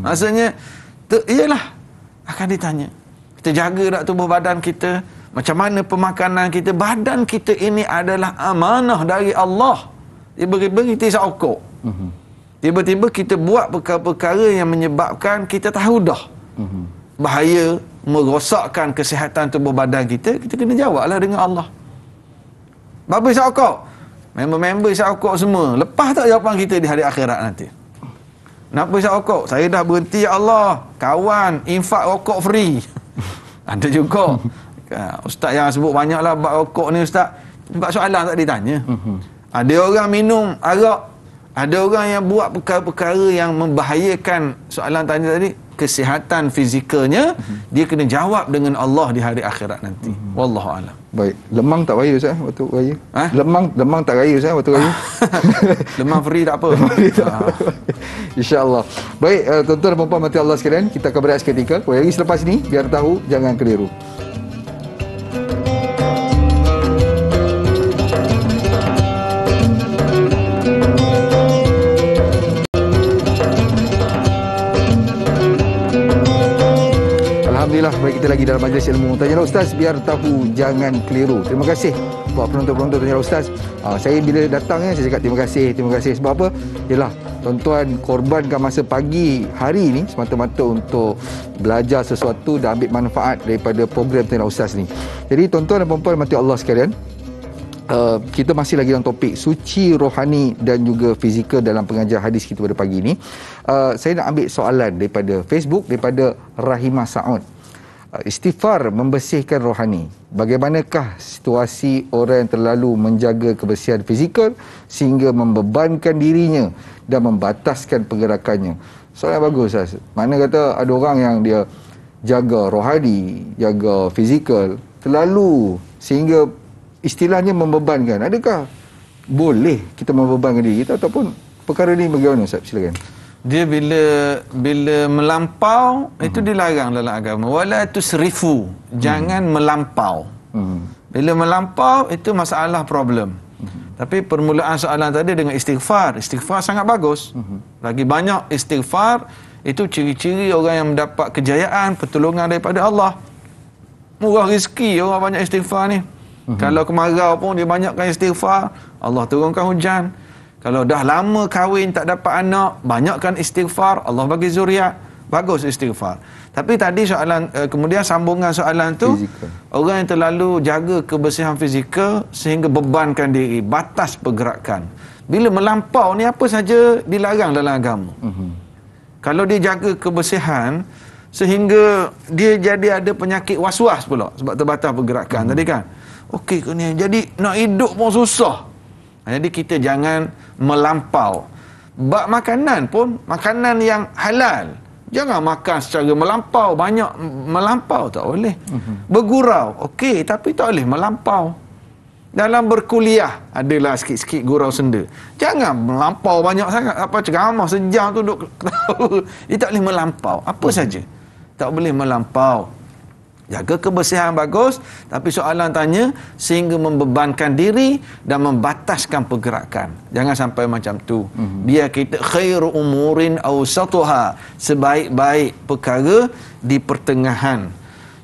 Maksudnya, iyalah, akan ditanya. Kita jaga tak tubuh badan kita? Macam mana pemakanan kita? Badan kita ini adalah amanah dari Allah. Tiba-tiba kita isap okok. Tiba-tiba kita buat perkara-perkara yang menyebabkan kita tahu dah bahaya, merosakkan kesihatan tubuh badan kita. Kita kena jawablah dengan Allah. Bapa isap okok? Member-member isap okok semua. Lepas tak jawapan kita di hari akhirat nanti? Kenapa isap okok? Saya dah berhenti, ya Allah. Kawan, infak rokok free. Ada juga. Ustaz yang sebut banyaklah bab rokok ni ustaz. Sebab soalan tak ditanya. Ada orang minum arak, ada orang yang buat perkara-perkara yang membahayakan soalan tanya tadi, kesihatan fizikalnya, dia kena jawab dengan Allah di hari akhirat nanti. Wallahu a'lam. Baik, lemang tak raya Ustaz waktu raya? Lemang tak raya Ustaz waktu raya? Lemang free tak apa. InsyaAllah. Baik, tuan-tuan dan puan-puan mati Allah sekalian, kita akan berehat seketika. Lagi selepas ini, biar tahu, jangan keliru. Alhamdulillah, baik, kita lagi dalam majlis ilmu Tanyalah Ustaz, biar tahu jangan keliru. Terima kasih buat penonton-penonton Tanyalah Ustaz. Saya bila datangnya saya cakap terima kasih. Sebab apa? Yalah, tuan-tuan korbankan masa pagi hari ni semata-mata untuk belajar sesuatu dan ambil manfaat daripada program Tanyalah Ustaz ni. Jadi tuan-tuan dan puan-puan mati Allah sekalian, kita masih lagi dalam topik suci rohani dan juga fizikal dalam pengajar hadis kita pada pagi ini. Saya nak ambil soalan daripada Facebook, daripada Rahimah Saud. Istighfar membersihkan rohani. Bagaimanakah situasi orang yang terlalu menjaga kebersihan fizikal sehingga membebankan dirinya dan membataskan pergerakannya? Soalan bagus, Ustaz. Mana kata ada orang yang dia jaga rohani, jaga fizikal terlalu sehingga istilahnya membebankan. Adakah boleh kita membebankan diri kita ataupun perkara ni bagaimana, Ustaz? Silakan. Dia bila melampau itu dilarang dalam agama. Wala tusrifu, jangan melampau. Bila melampau itu masalah problem. Tapi permulaan soalan tadi dengan istighfar. Istighfar sangat bagus. Lagi banyak istighfar, itu ciri-ciri orang yang mendapat kejayaan, pertolongan daripada Allah. Murah rezeki orang banyak istighfar ni. Kalau kemarau pun dia banyakkan istighfar, Allah turunkan hujan. Kalau dah lama kahwin tak dapat anak, banyakkan istighfar, Allah bagi zuriat. Bagus istighfar. Tapi tadi soalan, kemudian sambungan soalan tu, fizikal. Orang yang terlalu jaga kebersihan fizikal sehingga bebankan diri, batas pergerakan. Bila melampau ni apa saja dilarang dalam agama. Kalau dia jaga kebersihan sehingga dia jadi ada penyakit was-was pula sebab terbatas pergerakan tadi kan. Okey ke ni? Jadi nak hidup pun susah. Jadi kita jangan melampau. Bab makanan pun, makanan yang halal. Jangan makan secara melampau, banyak melampau tak boleh. Bergurau, okey, tapi tak boleh melampau. Dalam berkuliah, adalah sikit-sikit gurau senda. Jangan melampau banyak sangat. Apa ceramah sejam tu duk ketawa. Dia tak boleh melampau. Apa saja tak boleh melampau. Jaga kebersihan bagus, tapi soalan tanya sehingga membebankan diri dan membataskan pergerakan. Jangan sampai macam tu. Biar kita khairu umurin awsatuha, sebaik-baik perkara di pertengahan.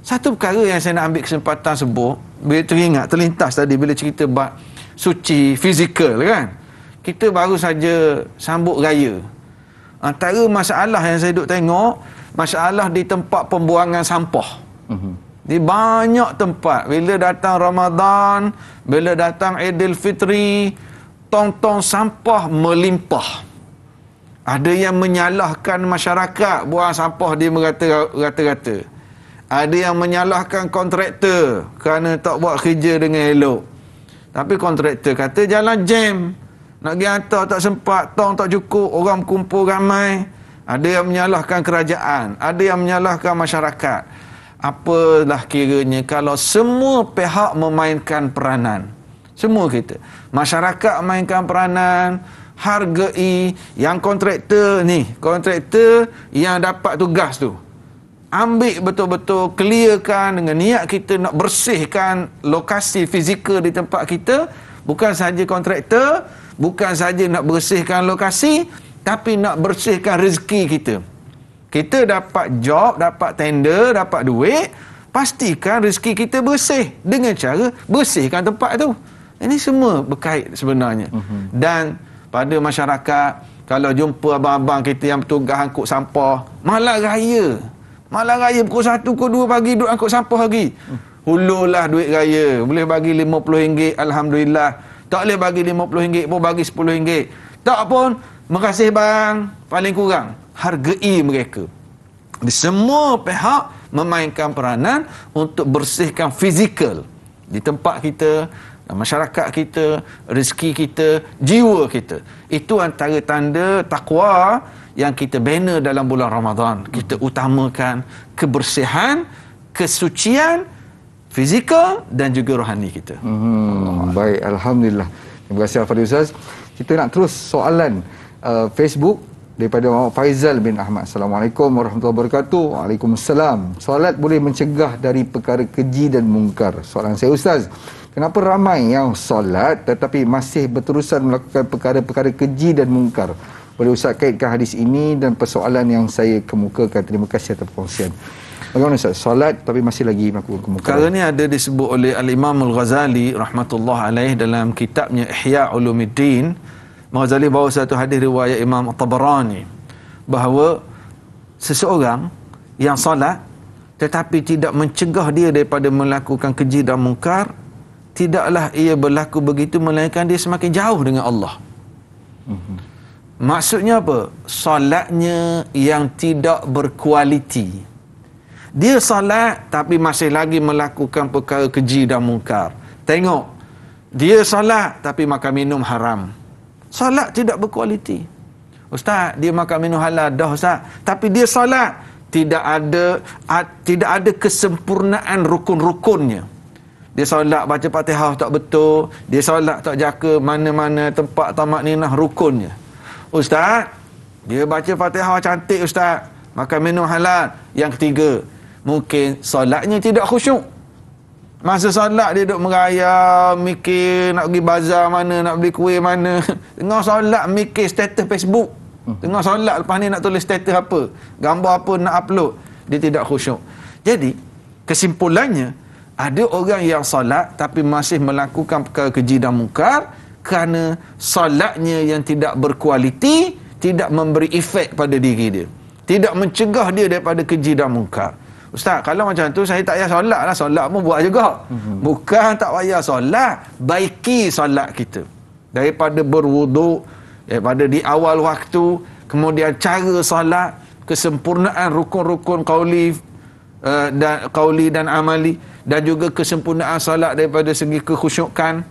Satu perkara yang saya nak ambil kesempatan sebut, bila terlintas tadi bila cerita bab suci fizikal kan. Kita baru saja sambut raya. Antara masalah yang saya duk tengok, masalah di tempat pembuangan sampah. Di banyak tempat bila datang Ramadan, bila datang Aidilfitri, tong-tong sampah melimpah. Ada yang menyalahkan masyarakat buang sampah dia merata-rata. Ada yang menyalahkan kontraktor kerana tak buat kerja dengan elok. Tapi kontraktor kata jalan jam, nak pergi hantar tak sempat, tong tak cukup, orang kumpul ramai. Ada yang menyalahkan kerajaan, ada yang menyalahkan masyarakat. Apalah kiranya kalau semua pihak memainkan peranan. Semua kita. Masyarakat memainkan peranan, hargai yang kontraktor yang dapat tugas tu. Ambil betul-betul, clearkan dengan niat kita nak bersihkan lokasi fizikal di tempat kita, Bukan sahaja kontraktor, bukan sahaja nak bersihkan lokasi, tapi nak bersihkan rezeki kita. Kita dapat job, dapat tender, dapat duit, pastikan rezeki kita bersih dengan cara bersihkan tempat tu. Ini semua berkait sebenarnya. Dan pada masyarakat, kalau jumpa abang-abang kita yang bertugas angkut sampah, malam raya pukul 1, pukul 2 pagi duduk angkut sampah lagi. Hulurlah duit raya. Boleh bagi RM50, Alhamdulillah. Tak boleh bagi RM50 pun bagi RM10. Tak pun, makasih bang, paling kurang hargai mereka. Semua pihak memainkan peranan untuk bersihkan fizikal di tempat kita, masyarakat kita, rezeki kita, jiwa kita. Itu antara tanda takwa yang kita bina dalam bulan Ramadan. Kita utamakan kebersihan, kesucian fizikal dan juga rohani kita. Baik, Alhamdulillah. Terima kasih Al-Fadhil Ustaz. Kita nak terus soalan Facebook daripada Muhammad Faizal bin Ahmad. Assalamualaikum warahmatullahi wabarakatuh. Waalaikumsalam. Solat boleh mencegah dari perkara keji dan mungkar. Soalan saya Ustaz, kenapa ramai yang solat tetapi masih berterusan melakukan perkara-perkara keji dan mungkar? Boleh Ustaz kaitkan hadis ini dan persoalan yang saya kemukakan. Terima kasih atas perkongsian. Bagaimana Ustaz? Solat tapi masih lagi melakukan kemungkaran. Perkara ni ada disebut oleh Al-Imam Al-Ghazali rahmatullah alaih dalam kitabnya Ihya Ulumuddin. Al-Ghazali bawa satu hadis riwayat Imam At-Tabarani bahawa seseorang yang solat tetapi tidak mencegah dia daripada melakukan keji dan mungkar, tidaklah ia berlaku begitu melainkan dia semakin jauh dengan Allah. Maksudnya apa? Solatnya yang tidak berkualiti. Dia solat tapi masih lagi melakukan perkara keji dan mungkar. Tengok, dia solat tapi makan minum haram. Solat tidak berkualiti. Ustaz, dia makan minum halal dah Ustaz, tapi dia solat tidak ada kesempurnaan rukun-rukunnya. Dia solat baca Fatihah tak betul, dia solat tak jaga mana-mana tempat tamak ninah rukunnya. Ustaz, dia baca Fatihah cantik Ustaz, makan minum halal. Yang ketiga, mungkin solatnya tidak khusyuk. Masa solat dia duduk merayap, mikir nak pergi bazar mana, nak beli kuih mana. Tengah solat mikir status Facebook. Tengah solat lepas ni nak tulis status apa, gambar apa nak upload. Dia tidak khusyuk. Jadi kesimpulannya, ada orang yang solat tapi masih melakukan perkara keji dan mungkar kerana solatnya yang tidak berkualiti, tidak memberi efek pada diri dia, tidak mencegah dia daripada keji dan mungkar. Ustaz, kalau macam tu saya tak payah solat lah. Solat pun buat juga. Bukan tak payah solat, baiki solat kita. Daripada berwuduk, daripada di awal waktu, kemudian cara solat, kesempurnaan rukun-rukun qauli dan amali, dan juga kesempurnaan solat daripada segi kekhusyukan,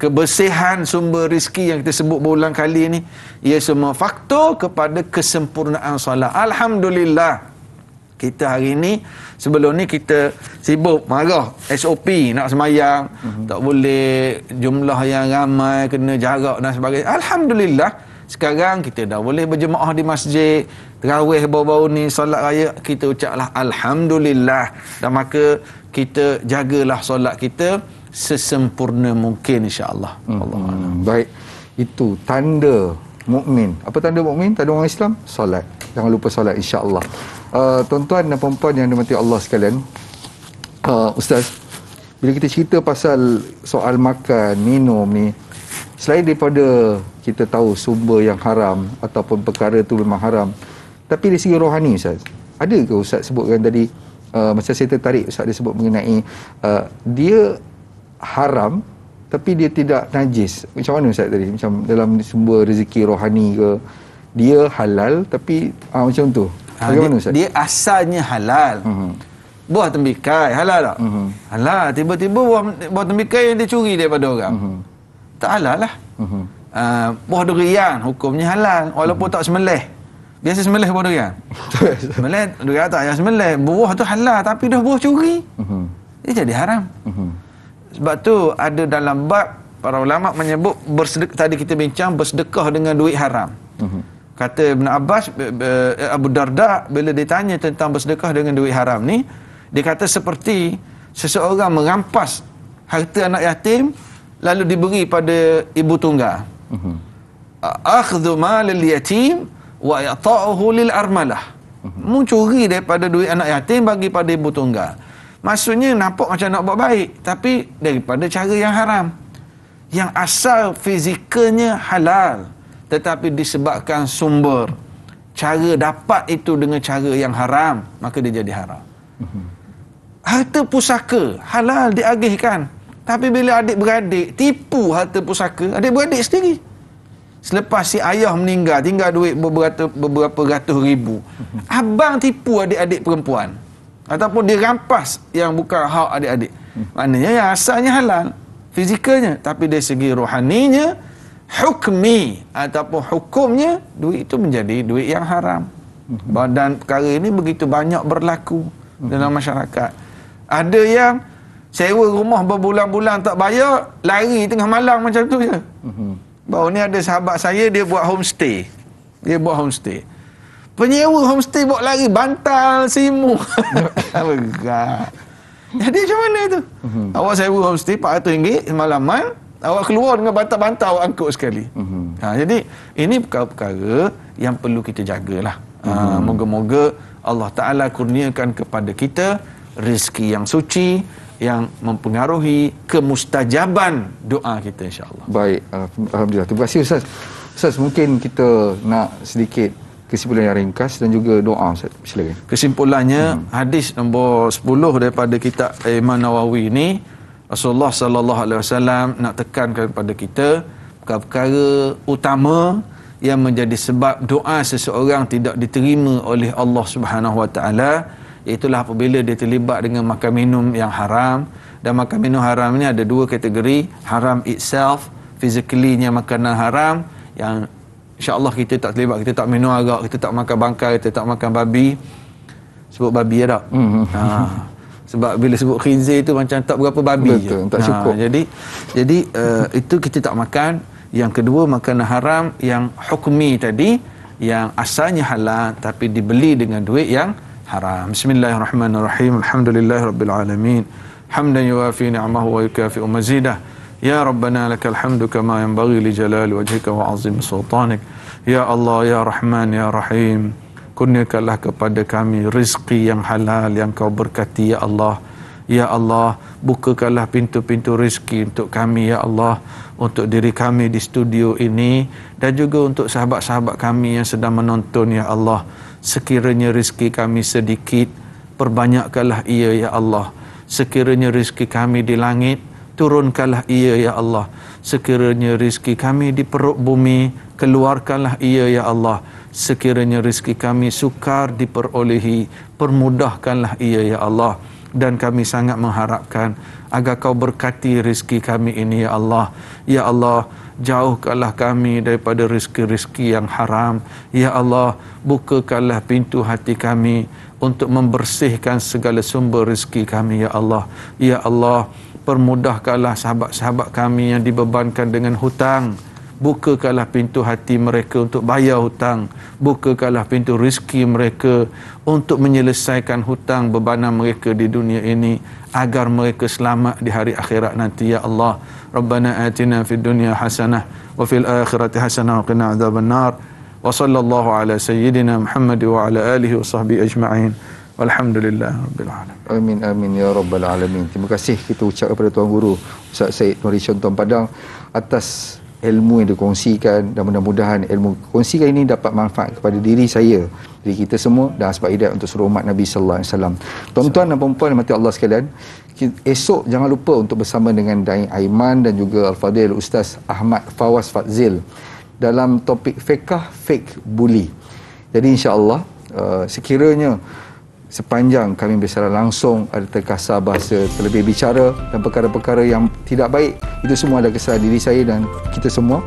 kebersihan sumber rezeki yang kita sebut berulang kali ni. Ia semua faktor kepada kesempurnaan solat. Alhamdulillah, kita hari ni, sebelum ni kita sibuk marah SOP nak semayang, tak boleh jumlah yang ramai, kena jarak dan sebagainya. Alhamdulillah, sekarang kita dah boleh berjemaah di masjid. Tarawih baru-baru ni, solat raya, kita ucaplah Alhamdulillah. Dan maka kita jagalah solat kita sesempurna mungkin, insya-Allah. Baik, itu tanda mukmin. Apa tanda mukmin? Tanda orang Islam? Solat. Jangan lupa solat, insya-Allah. Tuan-tuan dan puan-puan yang dirahmati Allah sekalian, Ustaz, bila kita cerita pasal soal makan, minum ni, selain daripada kita tahu sumber yang haram ataupun perkara tu memang haram, tapi dari segi rohani Ustaz, ada ke Ustaz sebutkan tadi, macam saya tertarik Ustaz dia sebut mengenai dia haram tapi dia tidak najis. Macam mana Ustaz tadi? Macam dalam sumber rezeki rohani ke, dia halal tapi macam tu. Bagaimana Ustaz? Dia asalnya halal. Buah tembikai halal tak? Halal. Tiba-tiba buah tembikai yang dia curi daripada orang, tak halal lah. Buah durian hukumnya halal walaupun tak sembelih. Biasa sembelih buah durian. Sembelih durian tak payah sembelih. Buah tu halal tapi dah buah curi, dia jadi haram. Sebab tu ada dalam bab, para ulama menyebut tadi kita bincang bersedekah dengan duit haram. Kata Ibn Abbas, Abu Darda bila ditanya tentang bersedekah dengan duit haram ni, dia kata seperti seseorang merampas harta anak yatim lalu diberi pada ibu tunggal. Akhdhu malil yatim wa i'ta'uhu lil armalah. Mencuri daripada duit anak yatim bagi pada ibu tunggal. Maksudnya nampak macam nak buat baik, tapi daripada cara yang haram. Yang asal fizikalnya halal, tetapi disebabkan sumber cara dapat itu dengan cara yang haram, maka dia jadi haram. Harta pusaka halal diagihkan, tapi bila adik-beradik tipu harta pusaka adik-beradik sendiri. Selepas si ayah meninggal, tinggal duit beberapa ratus ribu, abang tipu adik-adik perempuan, ataupun dia rampas yang bukan hak adik-adik. Maknanya yang asalnya halal fizikalnya, tapi dari segi rohaninya, hukmi ataupun hukumnya, duit itu menjadi duit yang haram. Dan perkara ini begitu banyak berlaku dalam masyarakat. Ada yang sewa rumah berbulan-bulan tak bayar, lari tengah malam macam tu je. Baru ni ada sahabat saya, dia buat homestay. Penyewa homestay bawa lari bantal, simu. Berat. Jadi macam mana tu? Awak sewa homestay RM400 semalaman, awak keluar dengan bantal-bantal, awak angkut sekali. Jadi ini perkara-perkara yang perlu kita jagalah. Moga-moga Allah Ta'ala kurniakan kepada kita rezeki yang suci, yang mempengaruhi kemustajaban doa kita, insya-Allah. Baik, alhamdulillah. Terima kasih Ustaz. Ustaz, mungkin kita nak sedikit kesimpulan yang ringkas dan juga doa, Ustaz. Silakan. Kesimpulannya, hadis nombor 10 daripada kitab Imam Nawawi ini, Rasulullah sallallahu alaihi wasallam nak tekankan kepada kita perkara utama yang menjadi sebab doa seseorang tidak diterima oleh Allah Subhanahu wa taala, itulah apabila dia terlibat dengan makan minum yang haram. Dan makan minum haram ni ada dua kategori. Haram itself, physically-nya makanan haram, yang insya-Allah kita tak terlibat, kita tak minum arak, kita tak makan bangkai, kita tak makan babi. Sebut babi ya tak? Sebab bila sebut khinzir tu macam tak berapa babi. Betul, je. Tak cukup. Jadi itu kita tak makan. Yang kedua, makanan haram yang hukmi tadi, yang asalnya halal tapi dibeli dengan duit yang haram. Bismillahirrahmanirrahim. Alhamdulillahirabbil alamin. Hamdan yuwafi ni'amahu wa yukafi'u mazidah. Ya Rabbana lakal hamdu kama yanbaghi li jalali wajhika wa 'azimi sultanik. Ya Allah, ya Rahman, ya Rahim, kurniakanlah kepada kami rezeki yang halal yang Kau berkati, ya Allah. Ya Allah, bukakanlah pintu-pintu rezeki untuk kami, ya Allah, untuk diri kami di studio ini dan juga untuk sahabat-sahabat kami yang sedang menonton, ya Allah. Sekiranya rezeki kami sedikit, perbanyakkanlah ia, ya Allah. Sekiranya rezeki kami di langit, turunkanlah ia, ya Allah. Sekiranya rezeki kami di perut bumi, keluarkanlah ia, ya Allah. Sekiranya rezeki kami sukar diperolehi, permudahkanlah ia, ya Allah. Dan kami sangat mengharapkan agar Kau berkati rezeki kami ini, ya Allah. Ya Allah, jauhkanlah kami daripada rezeki-rezeki yang haram. Ya Allah, bukakanlah pintu hati kami untuk membersihkan segala sumber rezeki kami, ya Allah. Ya Allah, permudahkanlah sahabat-sahabat kami yang dibebankan dengan hutang. Bukakanlah pintu hati mereka untuk bayar hutang. Bukakanlah pintu rezeki mereka untuk menyelesaikan hutang bebanan mereka di dunia ini, agar mereka selamat di hari akhirat nanti, ya Allah. Rabbana atina fid dunya hasanah wa fil akhirati hasanah wa qina adzabannar. Wa sallallahu ala sayyidina Muhammad wa ala alihi wa sahbihi ajma'in. Walhamdulillah rabbil alamin. Amin amin ya rabbal alamin. Terima kasih kita ucapkan kepada Tuan Guru Ustaz Syed Nuri Syonton Padang atas ilmu yang dikongsikan, dan mudah-mudahan ilmu kongsikan ini dapat manfaat kepada diri saya, diri kita semua, dan sebab hidayah untuk seluruh umat Nabi sallallahu alaihi wasallam. Tuan-tuan dan puan-puan rahmati Allah sekalian, esok jangan lupa untuk bersama dengan Dai Aiman dan juga Al-Fadhil Ustaz Ahmad Fawaz Fadzil dalam topik fiqh fake bully. Jadi insya-Allah sekiranya sepanjang kami bersiaran langsung ada terkasar bahasa terlebih bicara dan perkara-perkara yang tidak baik, itu semua adalah kesalahan diri saya dan kita semua,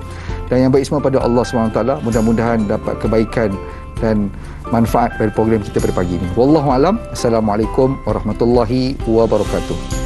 dan yang baik semua pada Allah SWT. Mudah-mudahan dapat kebaikan dan manfaat dari program kita pada pagi ini. Wallahu alam. Assalamualaikum warahmatullahi wabarakatuh.